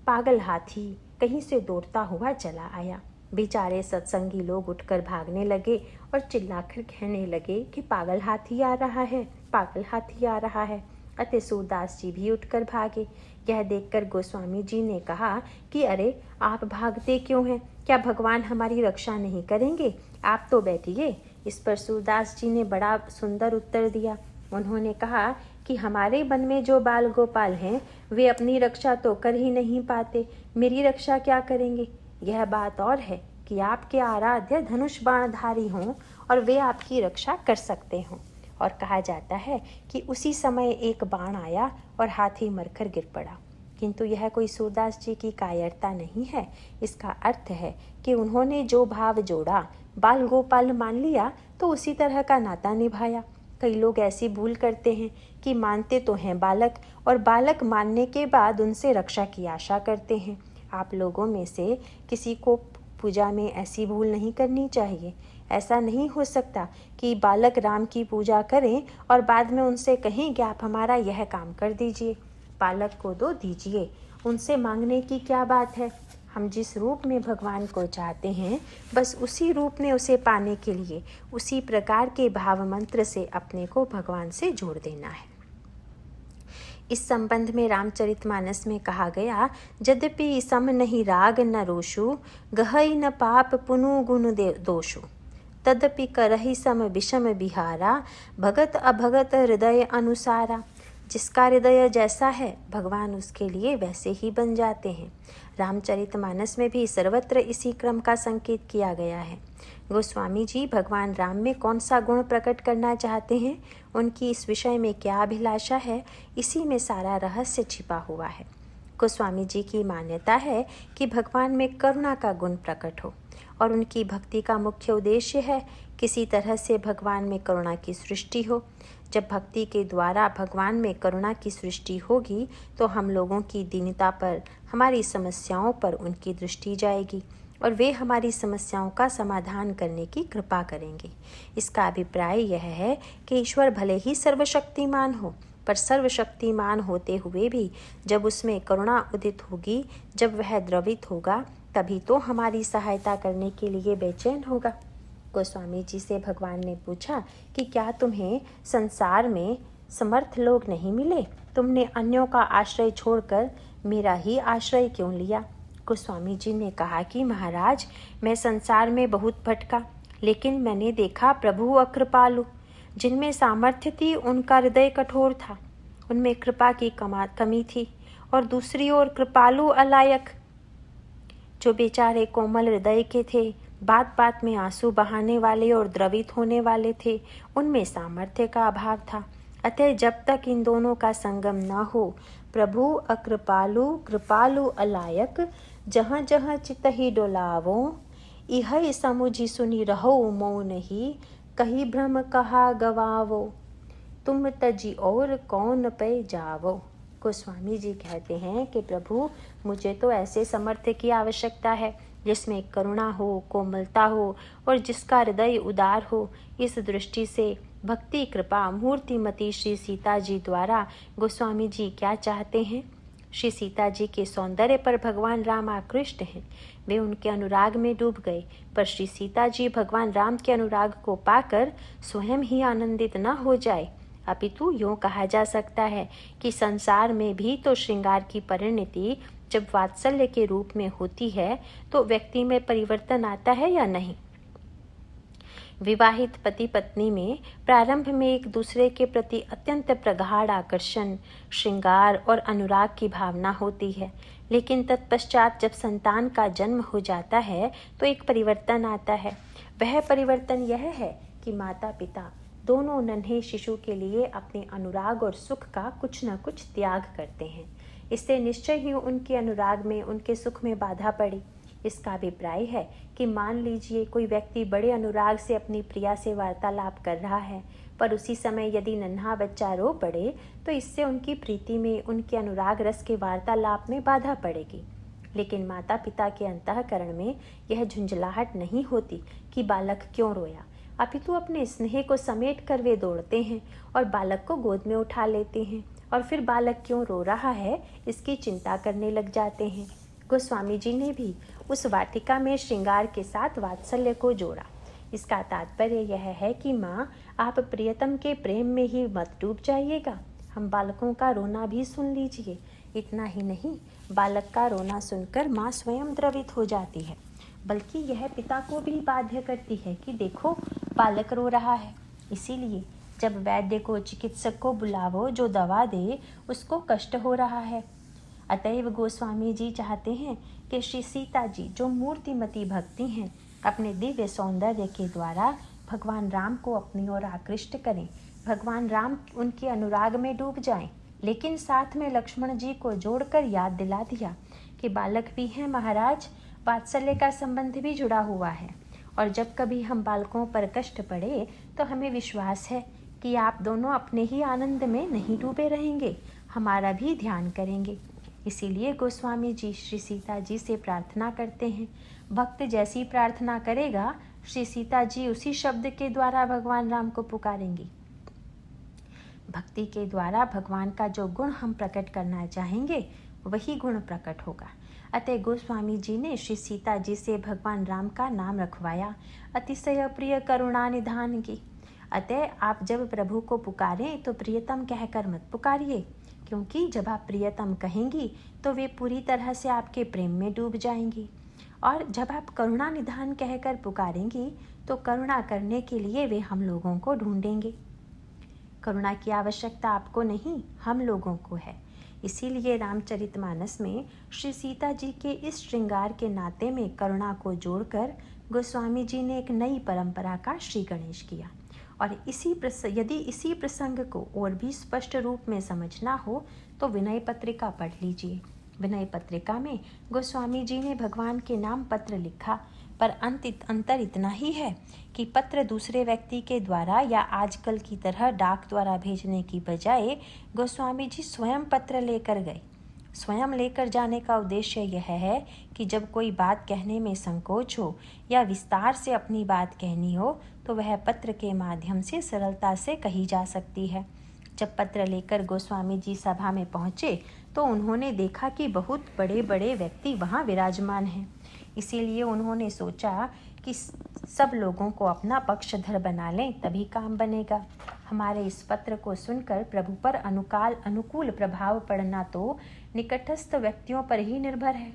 पागल हाथी कहीं से दौड़ता हुआ चला आया। बेचारे सत्संगी लोग उठकर भागने लगे और चिल्लाकर कहने लगे कि पागल हाथी आ रहा है, पागल हाथी आ रहा है। अतः सूरदास जी भी उठकर भागे। यह देखकर गोस्वामी जी ने कहा कि अरे आप भागते क्यों हैं? क्या भगवान हमारी रक्षा नहीं करेंगे? आप तो बैठिए। इस पर सूरदास जी ने बड़ा सुंदर उत्तर दिया। उन्होंने कहा कि हमारे वन में जो बाल गोपाल हैं वे अपनी रक्षा तो कर ही नहीं पाते, मेरी रक्षा क्या करेंगे? यह बात और है कि आपके आराध्य धनुष बाणधारी हों और वे आपकी रक्षा कर सकते हों। और कहा जाता है कि उसी समय एक बाण आया और हाथी मरकर गिर पड़ा। किंतु यह कोई सूरदास जी की कायरता नहीं है। इसका अर्थ है कि उन्होंने जो भाव जोड़ा, बाल गोपाल मान लिया तो उसी तरह का नाता निभाया। कई लोग ऐसी भूल करते हैं कि मानते तो हैं बालक और बालक मानने के बाद उनसे रक्षा की आशा करते हैं। आप लोगों में से किसी को पूजा में ऐसी भूल नहीं करनी चाहिए। ऐसा नहीं हो सकता कि बालक राम की पूजा करें और बाद में उनसे कहें कि आप हमारा यह काम कर दीजिए। बालक को दो दीजिए, उनसे मांगने की क्या बात है। हम जिस रूप में भगवान को चाहते हैं, बस उसी रूप में उसे पाने के लिए उसी प्रकार के भाव मंत्र से अपने को भगवान से जोड़ देना है। इस संबंध में रामचरितमानस में कहा गया, यद्यपि सम नहीं राग न रोषु, गहई न पाप पुनु गुण दोषु, तदपि करहि सम विषम बिहारा, भगत अभगत हृदय अनुसारा। जिसका हृदय जैसा है भगवान उसके लिए वैसे ही बन जाते हैं। रामचरितमानस में भी सर्वत्र इसी क्रम का संकेत किया गया है। गोस्वामी जी भगवान राम में कौन सा गुण प्रकट करना चाहते हैं, उनकी इस विषय में क्या अभिलाषा है, इसी में सारा रहस्य छिपा हुआ है। गोस्वामी जी की मान्यता है कि भगवान में करुणा का गुण प्रकट हो और उनकी भक्ति का मुख्य उद्देश्य है किसी तरह से भगवान में करुणा की सृष्टि हो। जब भक्ति के द्वारा भगवान में करुणा की सृष्टि होगी तो हम लोगों की दीनता पर, हमारी समस्याओं पर उनकी दृष्टि जाएगी और वे हमारी समस्याओं का समाधान करने की कृपा करेंगे। इसका अभिप्राय यह है कि ईश्वर भले ही सर्वशक्तिमान हो, पर सर्वशक्तिमान होते हुए भी जब उसमें करुणा उदित होगी, जब वह द्रवित होगा, तभी तो हमारी सहायता करने के लिए बेचैन होगा। गोस्वामी जी से भगवान ने पूछा कि क्या तुम्हें संसार में समर्थ लोग नहीं मिले? तुमने अन्यों का आश्रय छोड़कर मेरा ही आश्रय क्यों लिया? गोस्वामी जी ने कहा कि महाराज, मैं संसार में बहुत भटका, लेकिन मैंने देखा प्रभु अकृपालु। जिनमें सामर्थ्य थी उनका हृदय कठोर था, उनमें कृपा की कमी थी, और दूसरी ओर कृपालु अलायक जो बेचारे कोमल हृदय के थे, बात बात में आंसू बहाने वाले और द्रवित होने वाले थे, उनमें सामर्थ्य का अभाव था। अतः जब तक इन दोनों का संगम न हो, प्रभु अकृपालु कृपालु अलायक, जहाँ जहाँ चित ही डोलावो, इह समुझि सुनि रहो मौन ही, कही भ्रम कहा गवावो, तुम तजी और कौन पे जावो। गोस्वामी जी कहते हैं कि प्रभु, मुझे तो ऐसे समर्थ की आवश्यकता है जिसमें करुणा हो, कोमलता हो और जिसका हृदय उदार हो। इस दृष्टि से भक्ति कृपा मूर्तिमती श्री सीता जी द्वारा गोस्वामी जी क्या चाहते हैं? श्री सीता जी के सौंदर्य पर भगवान राम आकृष्ट हैं। वे उनके अनुराग में डूब गए, पर श्री सीता जी भगवान राम के अनुराग को पाकर स्वयं ही आनंदित न हो जाए। अपितु यूँ कहा जा सकता है कि संसार में भी तो श्रृंगार की परिणति जब वात्सल्य के रूप में होती है तो व्यक्ति में परिवर्तन आता है या नहीं? विवाहित पति पत्नी में प्रारंभ में एक दूसरे के प्रति अत्यंत प्रगाढ़ आकर्षण, श्रृंगार और अनुराग की भावना होती है, लेकिन तत्पश्चात जब संतान का जन्म हो जाता है तो एक परिवर्तन आता है। वह परिवर्तन यह है कि माता पिता दोनों नन्हे शिशु के लिए अपने अनुराग और सुख का कुछ न कुछ त्याग करते हैं। इससे निश्चय ही उनके अनुराग में, उनके सुख में बाधा पड़ी। इसका अभिप्राय है कि मान लीजिए कोई व्यक्ति बड़े अनुराग से अपनी प्रिया से वार्तालाप कर रहा है, पर उसी समय यदि नन्हा बच्चा रो पड़े तो इससे उनकी प्रीति में, उनके अनुराग रस के वार्तालाप में बाधा पड़ेगी। लेकिन माता पिता के अंतःकरण में यह झुंझलाहट नहीं होती कि बालक क्यों रोया, अपितु अपने स्नेह को समेट कर वे दौड़ते हैं और बालक को गोद में उठा लेते हैं और फिर बालक क्यों रो रहा है इसकी चिंता करने लग जाते हैं। गोस्वामी जी ने भी उस वाटिका में श्रृंगार के साथ वात्सल्य को जोड़ा। इसका तात्पर्य यह है कि माँ, आप प्रियतम के प्रेम में ही मत डूब जाइएगा, हम बालकों का रोना भी सुन लीजिए। इतना ही नहीं, बालक का रोना सुनकर माँ स्वयं द्रवित हो जाती है, बल्कि यह पिता को भी बाध्य करती है कि देखो बालक रो रहा है। इसीलिए जब वैद्य को, चिकित्सक को बुलावो जो दवा दे, उसको कष्ट हो रहा है। अतएव गोस्वामी जी चाहते हैं कि श्री सीता जी जो मूर्तिमती भक्ति हैं, अपने दिव्य सौंदर्य के द्वारा भगवान राम को अपनी ओर आकृष्ट करें, भगवान राम उनके अनुराग में डूब जाएं, लेकिन साथ में लक्ष्मण जी को जोड़कर याद दिला दिया कि बालक भी हैं महाराज, वात्सल्य का संबंध भी जुड़ा हुआ है, और जब कभी हम बालकों पर कष्ट पड़े तो हमें विश्वास है कि आप दोनों अपने ही आनंद में नहीं डूबे रहेंगे, हमारा भी ध्यान करेंगे। इसीलिए गोस्वामी जी श्री सीता जी से प्रार्थना करते हैं। भक्त जैसी प्रार्थना करेगा, श्री सीता जी उसी शब्द के द्वारा भगवान राम को पुकारेंगी। भक्ति के द्वारा भगवान का जो गुण हम प्रकट करना चाहेंगे वही गुण प्रकट होगा। अतः गोस्वामी जी ने श्री सीता जी से भगवान राम का नाम रखवाया, अतिशय प्रिय करुणा निधान की। अतः आप जब प्रभु को पुकारें तो प्रियतम कहकर मत पुकारिए, क्योंकि जब आप प्रियतम कहेंगी तो वे पूरी तरह से आपके प्रेम में डूब जाएंगी, और जब आप करुणा निधान कहकर पुकारेंगी तो करुणा करने के लिए वे हम लोगों को ढूंढेंगे। करुणा की आवश्यकता आपको नहीं, हम लोगों को है। इसीलिए रामचरितमानस में श्री सीता जी के इस श्रृंगार के नाते में करुणा को जोड़कर गोस्वामी जी ने एक नई परंपरा का श्री गणेश किया। और यदि इसी प्रसंग को और भी स्पष्ट रूप में समझना हो तो विनय पत्रिका पढ़ लीजिए। विनय पत्रिका में गोस्वामी जी ने भगवान के नाम पत्र लिखा, पर अंतर इतना ही है कि पत्र दूसरे व्यक्ति के द्वारा या आजकल की तरह डाक द्वारा भेजने की बजाय गोस्वामी जी स्वयं पत्र लेकर गए। स्वयं लेकर जाने का उद्देश्य यह है कि जब कोई बात कहने में संकोच हो या विस्तार से अपनी बात कहनी हो तो वह पत्र के माध्यम से सरलता से कही जा सकती है। जब पत्र लेकर गोस्वामी जी सभा में पहुँचे तो उन्होंने देखा कि बहुत बड़े बड़े व्यक्ति वहाँ विराजमान हैं। इसीलिए उन्होंने सोचा कि सब लोगों को अपना पक्षधर बना लें, तभी काम बनेगा। हमारे इस पत्र को सुनकर प्रभु पर अनुकूल प्रभाव पड़ना तो निकटस्थ व्यक्तियों पर ही निर्भर है।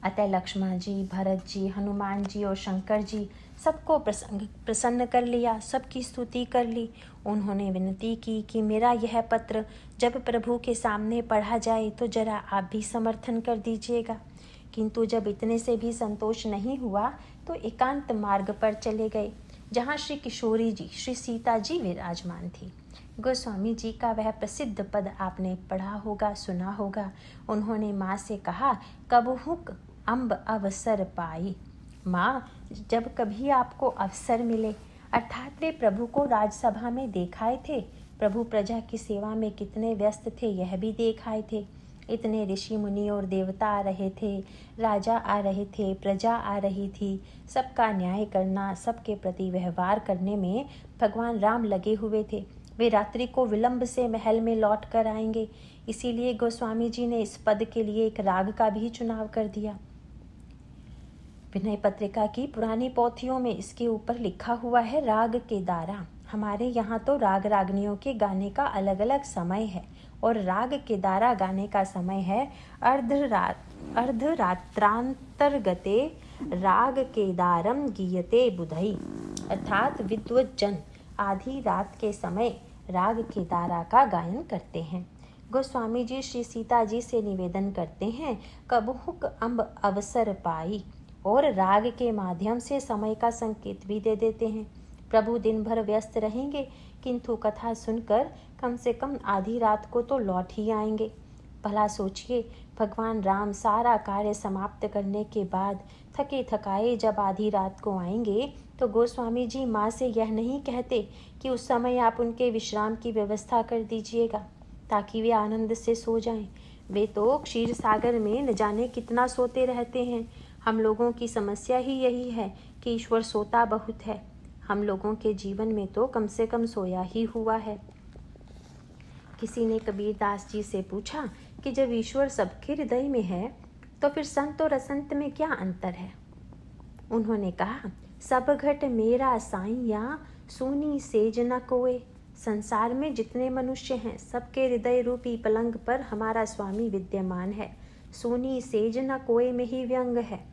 अतः लक्ष्मण जी, भरत जी, हनुमान जी और शंकर जी सबको प्रसन्न कर लिया, सबकी स्तुति कर ली। उन्होंने विनती की कि मेरा यह पत्र जब प्रभु के सामने पढ़ा जाए तो जरा आप भी समर्थन कर दीजिएगा। किंतु जब इतने से भी संतोष नहीं हुआ तो एकांत मार्ग पर चले गए, जहाँ श्री किशोरी जी, श्री सीता जी विराजमान थी। गोस्वामी जी का वह प्रसिद्ध पद आपने पढ़ा होगा, सुना होगा। उन्होंने माँ से कहा, कबहुक अम्ब अवसर पाई। माँ, जब कभी आपको अवसर मिले, अर्थात वे प्रभु को राजसभा में देखाए थे। प्रभु प्रजा की सेवा में कितने व्यस्त थे यह भी देखाए थे। इतने ऋषि मुनि और देवता आ रहे थे, राजा आ रहे थे, प्रजा आ रही थी। सबका न्याय करना, सबके प्रति व्यवहार करने में भगवान राम लगे हुए थे। वे रात्रि को विलंब से महल में लौट कर आएंगे। इसीलिए गोस्वामी जी ने इस पद के लिए एक राग का भी चुनाव कर दिया। विनय पत्रिका की पुरानी पोथियों में इसके ऊपर लिखा हुआ है राग केदारा। हमारे यहाँ तो राग रागनियों के गाने का अलग अलग समय है, और राग केदारा गाने का समय है अर्धरात्रांतर्गते राग केदारम गीयते बुधई, अर्थात विद्वज्जन आधी रात के समय राग केदारा का गायन करते हैं। गोस्वामी जी श्री सीता जी से निवेदन करते हैं, कबहुक अम्ब अवसर पाई, और राग के माध्यम से समय का संकेत भी दे देते हैं। प्रभु दिन भर व्यस्त रहेंगे, किंतु कथा सुनकर कम से कम आधी रात को तो लौट ही आएंगे। भला सोचिए, भगवान राम सारा कार्य समाप्त करने के बाद थके थकाए जब आधी रात को आएंगे तो गोस्वामी जी माँ से यह नहीं कहते कि उस समय आप उनके विश्राम की व्यवस्था कर दीजिएगा ताकि वे आनंद से सो जाएं। वे तो क्षीर सागर में न जाने कितना सोते रहते हैं। हम लोगों की समस्या ही यही है कि ईश्वर सोता बहुत है। हम लोगों के जीवन में तो कम से कम सोया ही हुआ है। किसी ने कबीरदास जी से पूछा कि जब ईश्वर सबके हृदय में है तो फिर संत और असंत में क्या अंतर है। उन्होंने कहा, सब घट मेरा साईया, सूनी सेज न कोय। संसार में जितने मनुष्य हैं सबके हृदय रूपी पलंग पर हमारा स्वामी विद्यमान है। सूनी सेज न कोय में ही व्यंग है।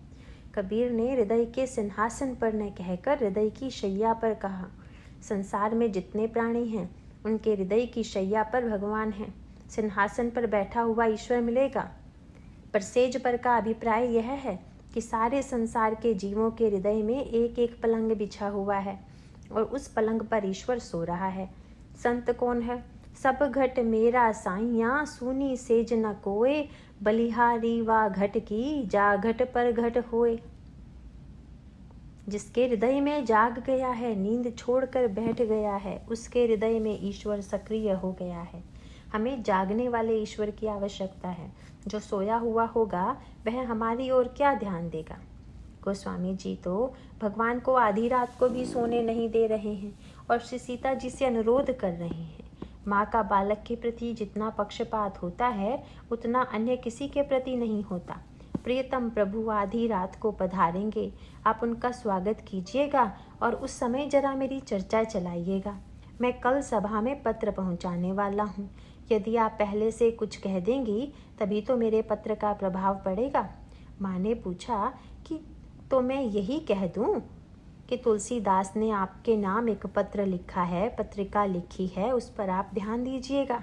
कबीर ने हृदय के सिंहासन पर न कहकर हृदय की शैया पर कहा। संसार में जितने प्राणी हैं उनके हृदय की शैया पर भगवान हैं। सिंहासन पर बैठा हुआ ईश्वर मिलेगा, पर सेज पर का अभिप्राय यह है कि सारे संसार के जीवों के हृदय में एक एक पलंग बिछा हुआ है और उस पलंग पर ईश्वर सो रहा है। संत कौन है? सब घट मेरा साइया, सूनी सेज न कोय, बलिहारी वा घट की, जा घट पर घट होए। जिसके हृदय में जाग गया है, नींद छोड़कर बैठ गया है, उसके हृदय में ईश्वर सक्रिय हो गया है। हमें जागने वाले ईश्वर की आवश्यकता है। जो सोया हुआ होगा वह हमारी ओर क्या ध्यान देगा। गोस्वामी जी तो भगवान को आधी रात को भी सोने नहीं दे रहे हैं और श्री सीता जी से अनुरोध कर रहे हैं। माँ का बालक के प्रति जितना पक्षपात होता है उतना अन्य किसी के प्रति नहीं होता। प्रियतम प्रभु आधी रात को पधारेंगे, आप उनका स्वागत कीजिएगा और उस समय जरा मेरी चर्चा चलाइएगा। मैं कल सभा में पत्र पहुंचाने वाला हूँ। यदि आप पहले से कुछ कह देंगी तभी तो मेरे पत्र का प्रभाव पड़ेगा। माँ ने पूछा कि तो मैं यही कह दूँ कि तुलसीदास ने आपके नाम एक पत्र लिखा है, पत्रिका लिखी है, उस पर आप ध्यान दीजिएगा।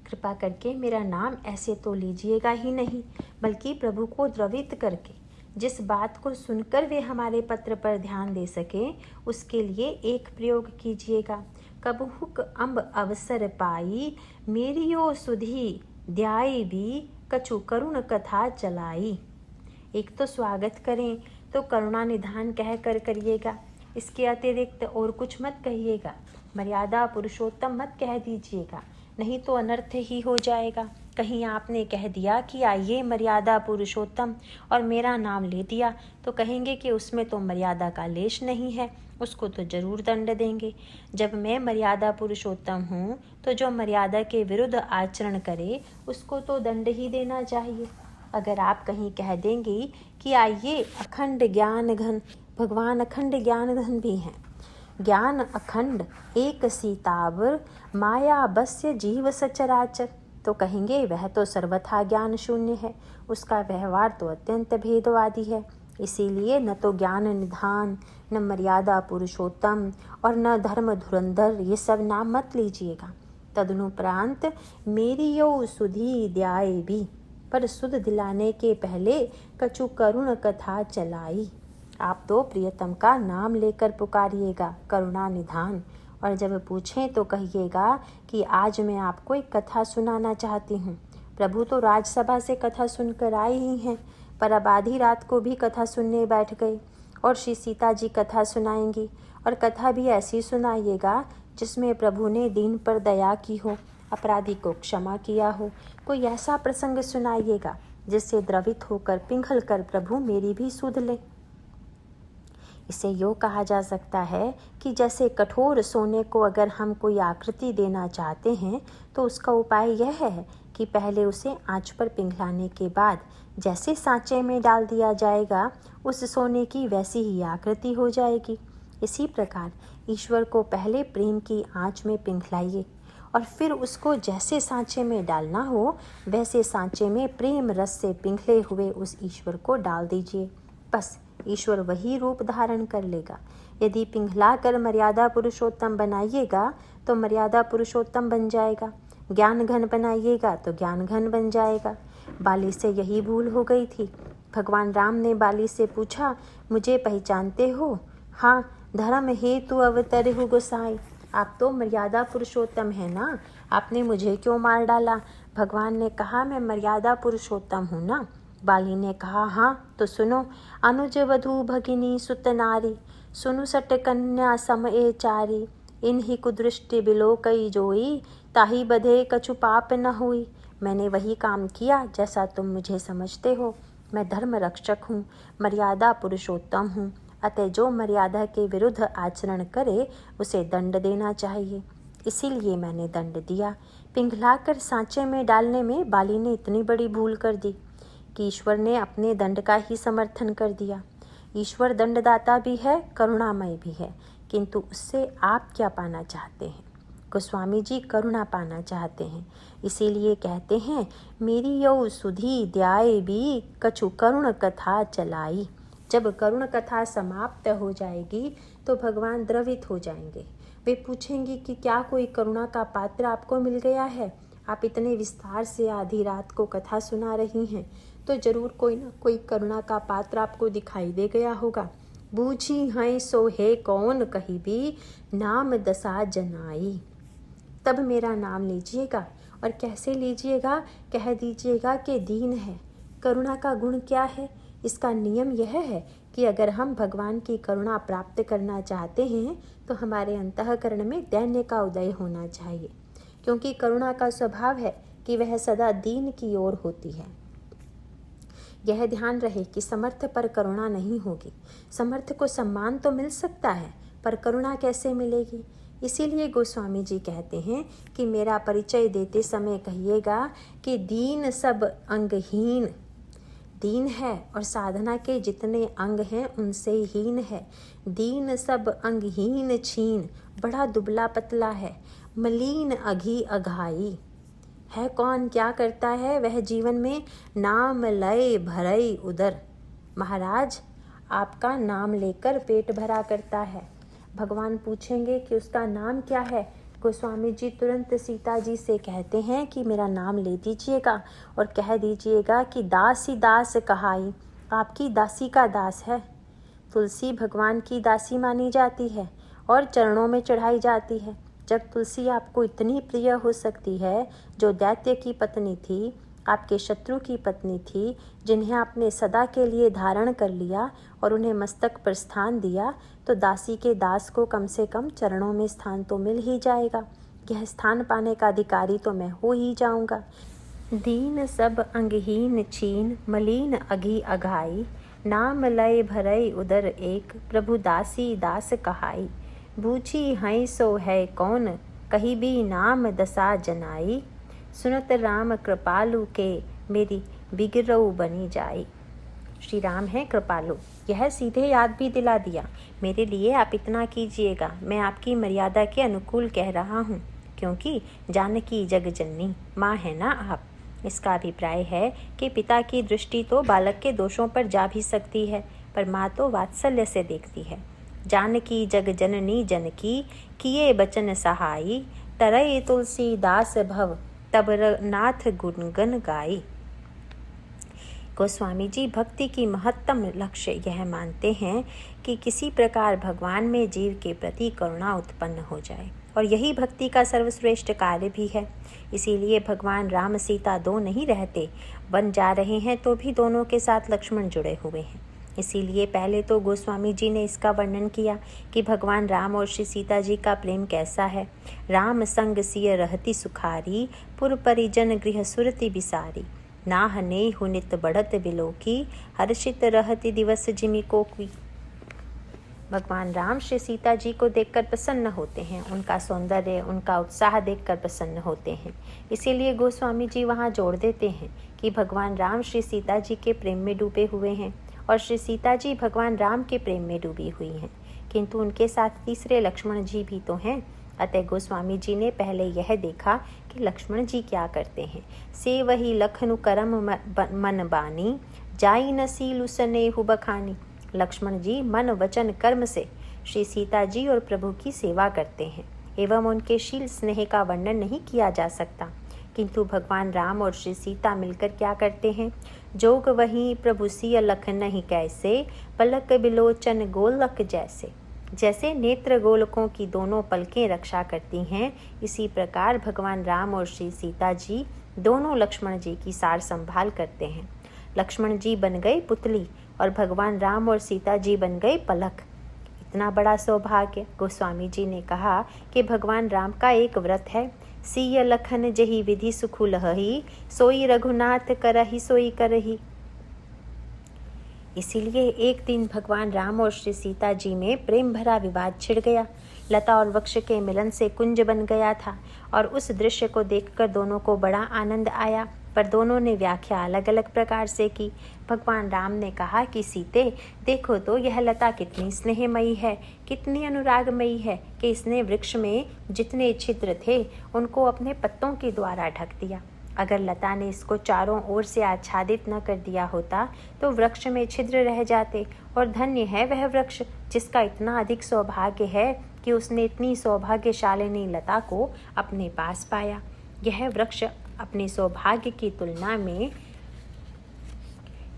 कृपा करके मेरा नाम ऐसे तो लीजिएगा ही नहीं, बल्कि प्रभु को द्रवित करके जिस बात को सुनकर वे हमारे पत्र पर ध्यान दे सके उसके लिए एक प्रयोग कीजिएगा। कबहुक अम्ब अवसर पाई, मेरियो सुधी ध्याई भी, कछु करुण कथा चलाई। एक तो स्वागत करें तो करुणा निधान कह कर करिएगा, इसके अतिरिक्त और कुछ मत कहिएगा। मर्यादा पुरुषोत्तम मत कह दीजिएगा, नहीं तो अनर्थ ही हो जाएगा। कहीं आपने कह दिया कि आइए मर्यादा पुरुषोत्तम और मेरा नाम ले दिया तो कहेंगे कि उसमें तो मर्यादा का लेश नहीं है, उसको तो जरूर दंड देंगे। जब मैं मर्यादा पुरुषोत्तम हूँ तो जो मर्यादा के विरुद्ध आचरण करे उसको तो दंड ही देना चाहिए। अगर आप कहीं कह देंगी कि आइए अखंड ज्ञान घन, भगवान अखंड ज्ञान घन भी हैं। ज्ञान अखंड एक सीतावर, माया बस्य जीव सचराचर, तो कहेंगे वह तो सर्वथा ज्ञान शून्य है, उसका व्यवहार तो अत्यंत भेदवादी है। इसीलिए न तो ज्ञान निधान, न मर्यादा पुरुषोत्तम और न धर्म धुरंधर, ये सब नाम मत लीजिएगा। तदनुपरांत मेरी यो सुधी द्याय भी, पर सुध दिलाने के पहले कछु करुण कथा चलाई। आप तो प्रियतम का नाम लेकर पुकारिएगा, करुणा निधान, और जब पूछें तो कहिएगा कि आज मैं आपको एक कथा सुनाना चाहती हूँ। प्रभु तो राजसभा से कथा सुनकर आए ही हैं, पर अब आधी रात को भी कथा सुनने बैठ गए और श्री सीता जी कथा सुनाएंगी। और कथा भी ऐसी सुनाइएगा जिसमें प्रभु ने दीन पर दया की हो, अपराधी को क्षमा किया हो। कोई ऐसा प्रसंग सुनाइएगा जिससे द्रवित होकर पिघल कर प्रभु मेरी भी सुध ले। इसे योग कहा जा सकता है कि जैसे कठोर सोने को अगर हम कोई आकृति देना चाहते हैं तो उसका उपाय यह है कि पहले उसे आंच पर पिघलाने के बाद जैसे सांचे में डाल दिया जाएगा उस सोने की वैसी ही आकृति हो जाएगी। इसी प्रकार ईश्वर को पहले प्रेम की आंच में पिघलाइए और फिर उसको जैसे सांचे में डालना हो वैसे सांचे में प्रेम रस से पिघले हुए उस ईश्वर को डाल दीजिए। बस ईश्वर वही रूप धारण कर लेगा। यदि पिघला कर मर्यादा पुरुषोत्तम बनाइएगा तो मर्यादा पुरुषोत्तम बन जाएगा, ज्ञान घन बनाइएगा तो ज्ञान घन बन जाएगा। बाली से यही भूल हो गई थी। भगवान राम ने बाली से पूछा, मुझे पहचानते हो? हाँ, धर्म हेतु अवतर हूँ गोसाई। आप तो मर्यादा पुरुषोत्तम है ना, आपने मुझे क्यों मार डाला? भगवान ने कहा, मैं मर्यादा पुरुषोत्तम हूँ ना। बाली ने कहा, हाँ तो सुनो। अनुज वधू भगिनी सुत नारी, सुनु सट कन्या समए चारी, इन्हीं कुदृष्टि बिलो कई जोई, ताही बधे कछु पाप न हुई। मैंने वही काम किया जैसा तुम मुझे समझते हो। मैं धर्म रक्षक हूँ, मर्यादा पुरुषोत्तम हूँ, अतः जो मर्यादा के विरुद्ध आचरण करे उसे दंड देना चाहिए। इसीलिए मैंने दंड दिया। पिघलाकर सांचे में डालने में बाली ने इतनी बड़ी भूल कर दी कि ईश्वर ने अपने दंड का ही समर्थन कर दिया। ईश्वर दंडदाता भी है, करुणामय भी है, किंतु उससे आप क्या पाना चाहते हैं? गोस्वामी जी करुणा पाना चाहते हैं, इसीलिए कहते हैं, मेरी यौ सुधी द्याय भी, कछु करुण कथा चलाई। जब करुण कथा समाप्त हो जाएगी तो भगवान द्रवित हो जाएंगे। वे पूछेंगे कि क्या कोई करुणा का पात्र आपको मिल गया है? आप इतने विस्तार से आधी रात को कथा सुना रही हैं तो जरूर कोई ना कोई करुणा का पात्र आपको दिखाई दे गया होगा। बूझी हैं सो है कौन कही भी, नाम दशा जनाई। तब मेरा नाम लीजिएगा। और कैसे लीजिएगा? कह दीजिएगा कि दीन है। करुणा का गुण क्या है? इसका नियम यह है कि अगर हम भगवान की करुणा प्राप्त करना चाहते हैं तो हमारे अंतःकरण में दैन्य का उदय होना चाहिए, क्योंकि करुणा का स्वभाव है कि वह सदा दीन की ओर होती है। यह ध्यान रहे कि समर्थ पर करुणा नहीं होगी। समर्थ को सम्मान तो मिल सकता है, पर करुणा कैसे मिलेगी? इसीलिए गोस्वामी जी कहते हैं कि मेरा परिचय देते समय कहिएगा कि दीन सब अंगहीन। दीन है और साधना के जितने अंग हैं उनसे हीन है। दीन सब अंगहीन छीन, बड़ा दुबला पतला है। मलीन अघी अघाई है कौन? क्या करता है वह जीवन में? नाम लय भरई उदर। महाराज, आपका नाम लेकर पेट भरा करता है। भगवान पूछेंगे कि उसका नाम क्या है? गोस्वामी जी तुरंत सीता जी से कहते हैं कि मेरा नाम ले दीजिएगा और कह दीजिएगा कि दास ही दास कहाई। आपकी दासी का दास है। तुलसी भगवान की दासी मानी जाती है और चरणों में चढ़ाई जाती है। जब तुलसी आपको इतनी प्रिय हो सकती है, जो दैत्य की पत्नी थी, आपके शत्रु की पत्नी थी, जिन्हें आपने सदा के लिए धारण कर लिया और उन्हें मस्तक पर स्थान दिया, तो दासी के दास को कम से कम चरणों में स्थान तो मिल ही जाएगा। यह स्थान पाने का अधिकारी तो मैं हो ही जाऊंगा। दीन सब अंगहीन छीन, मलीन अघी अघाई। नाम लय भरई उदर एक, प्रभु दासी दास कहाई। बूझी हई सो है कौन, कही भी नाम दशा जनाई। सुनत राम कृपालु के, मेरी बिगरऊ बनी जाई। श्री राम है कृपालु। यह सीधे याद भी दिला दिया, मेरे लिए आप इतना कीजिएगा। मैं आपकी मर्यादा के अनुकूल कह रहा हूँ, क्योंकि जानकी जग जननी माँ है ना आप। इसका अभिप्राय है कि पिता की दृष्टि तो बालक के दोषों पर जा भी सकती है, पर माँ तो वात्सल्य से देखती है। जानकी जग जननी जनकी, किए बचन सहाई। तरई तुलसी दास भव, तब नाथ गुणगन गाई। गोस्वामी जी भक्ति की महत्तम लक्ष्य यह मानते हैं कि किसी प्रकार भगवान में जीव के प्रति करुणा उत्पन्न हो जाए, और यही भक्ति का सर्वश्रेष्ठ कार्य भी है। इसीलिए भगवान राम सीता दो नहीं रहते, वन जा रहे हैं तो भी दोनों के साथ लक्ष्मण जुड़े हुए हैं। इसीलिए पहले तो गोस्वामी जी ने इसका वर्णन किया कि भगवान राम और श्री सीता जी का प्रेम कैसा है। राम संग सिय रहती सुखारी, पुर परिजन गृह सुरति बिसारी। नाह ने हुनित बढ़त बिलोकी, हर्षित रहती दिवस जिमि कोकी। भगवान राम श्री सीता जी को देखकर प्रसन्न होते हैं, उनका सौंदर्य, उनका उत्साह देखकर प्रसन्न होते हैं। इसीलिए गोस्वामी जी वहाँ जोड़ देते हैं कि भगवान राम श्री सीता जी के प्रेम में डूबे हुए हैं और श्री सीता जी भगवान राम के प्रेम में डूबी हुई हैं, किंतु उनके साथ तीसरे लक्ष्मण जी भी तो हैं। अतः गोस्वामी जी ने पहले यह देखा कि लक्ष्मण जी क्या करते हैं। से वही लखनु करम मन बानी, जाई न सीलु स्नेहु बखानी। लक्ष्मण जी मन वचन कर्म से श्री सीता जी और प्रभु की सेवा करते हैं, एवं उनके शील स्नेह का वर्णन नहीं किया जा सकता। किंतु भगवान राम और श्री सीता मिलकर क्या करते हैं। जोग वही प्रभु सिय लख नहीं कैसे, पलक बिलोचन गोलक जैसे। जैसे नेत्र गोलकों की दोनों पलकें रक्षा करती हैं, इसी प्रकार भगवान राम और श्री सीता जी दोनों लक्ष्मण जी की सार संभाल करते हैं। लक्ष्मण जी बन गए पुतली और भगवान राम और सीता जी बन गए पलक। इतना बड़ा सौभाग्य। गोस्वामी जी ने कहा कि भगवान राम का एक व्रत है, सिय लखन जही विधि सुखु लहही, सोई रघुनाथ करही सोई करही। इसीलिए एक दिन भगवान राम और श्री सीता जी में प्रेम भरा विवाद छिड़ गया। लता और वृक्ष के मिलन से कुंज बन गया था और उस दृश्य को देखकर दोनों को बड़ा आनंद आया, पर दोनों ने व्याख्या अलग अलग प्रकार से की। भगवान राम ने कहा कि सीते, देखो तो यह लता कितनी स्नेहमयी है, कितनी अनुरागमयी है कि इसने वृक्ष में जितने छिद्र थे उनको अपने पत्तों के द्वारा ढक दिया। अगर लता ने इसको चारों ओर से आच्छादित न कर दिया होता तो वृक्ष में छिद्र रह जाते, और धन्य है वह वृक्ष जिसका इतना अधिक सौभाग्य है कि उसने इतनी सौभाग्यशालिनी लता को अपने पास पाया। यह वृक्ष अपने सौभाग्य की तुलना में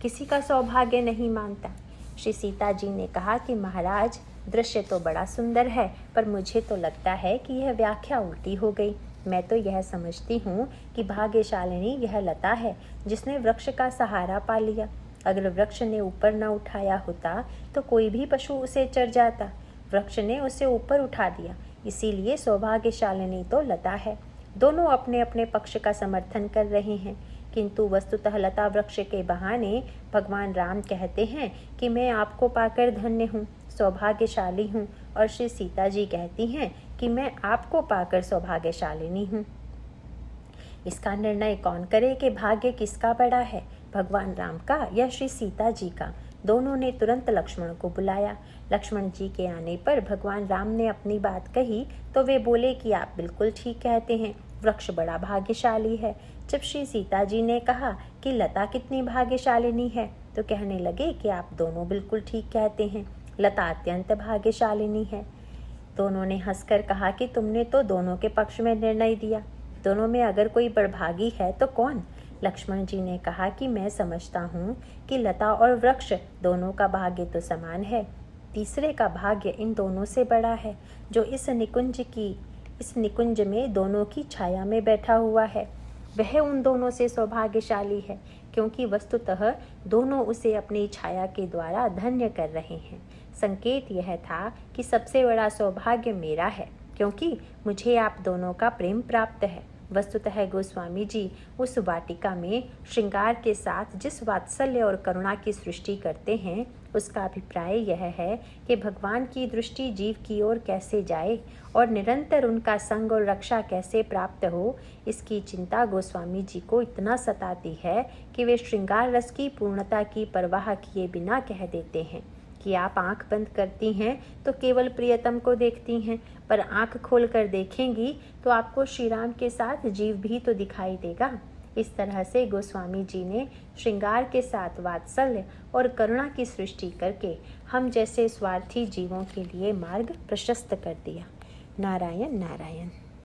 किसी का सौभाग्य नहीं मानता। श्री सीता जी ने कहा कि महाराज, दृश्य तो बड़ा सुंदर है, पर मुझे तो लगता है कि यह व्याख्या उल्टी हो गई। मैं तो यह समझती हूँ कि भाग्यशालिनी यह लता है जिसने वृक्ष का सहारा पा लिया। अगर वृक्ष ने ऊपर न उठाया होता तो कोई भी पशु उसे चढ़ जाता। वृक्ष ने उसे ऊपर उठा दिया, इसीलिए सौभाग्यशालिनी तो लता है। दोनों अपने अपने पक्ष का समर्थन कर रहे हैं, किंतु वस्तुतः लता वृक्ष के बहाने भगवान राम कहते हैं कि मैं आपको पाकर धन्य हूँ, सौभाग्यशाली हूँ, और श्री सीता जी कहती हैं कि मैं आपको पाकर सौभाग्यशालिनी हूँ। इसका निर्णय कौन करे कि भाग्य किसका बड़ा है, भगवान राम का या श्री सीता जी का। दोनों ने तुरंत लक्ष्मण को बुलाया। लक्ष्मण जी के आने पर भगवान राम ने अपनी बात कही तो वे बोले कि आप बिल्कुल ठीक कहते हैं, वृक्ष बड़ा भाग्यशाली है। जब श्री सीता जी ने कहा कि लता कितनी भाग्यशालिनी है तो कहने लगे कि आप दोनों बिल्कुल ठीक कहते हैं, लता अत्यंत भाग्यशालिनी है। दोनों ने हंसकर कहा कि तुमने तो दोनों के पक्ष में निर्णय दिया, दोनों में अगर कोई बड़भागी है तो कौन? लक्ष्मण जी ने कहा कि मैं समझता हूँ कि लता और वृक्ष दोनों का भाग्य तो समान है, तीसरे का भाग्य इन दोनों से बड़ा है, जो इस निकुंज में दोनों की छाया में बैठा हुआ है। वह उन दोनों से सौभाग्यशाली है, क्योंकि वस्तुतः दोनों उसे अपनी छाया के द्वारा धन्य कर रहे हैं। संकेत यह था कि सबसे बड़ा सौभाग्य मेरा है, क्योंकि मुझे आप दोनों का प्रेम प्राप्त है। वस्तुतः गोस्वामी जी उस वाटिका में श्रृंगार के साथ जिस वात्सल्य और करुणा की सृष्टि करते हैं, उसका अभिप्राय यह है कि भगवान की दृष्टि जीव की ओर कैसे जाए और निरंतर उनका संग और रक्षा कैसे प्राप्त हो, इसकी चिंता गोस्वामी जी को इतना सताती है कि वे श्रृंगार रस की पूर्णता की परवाह किए बिना कह देते हैं कि आप आंख बंद करती हैं तो केवल प्रियतम को देखती हैं, पर आंख खोलकर देखेंगी तो आपको श्री राम के साथ जीव भी तो दिखाई देगा। इस तरह से गोस्वामी जी ने श्रृंगार के साथ वात्सल्य और करुणा की सृष्टि करके हम जैसे स्वार्थी जीवों के लिए मार्ग प्रशस्त कर दिया। नारायण नारायण।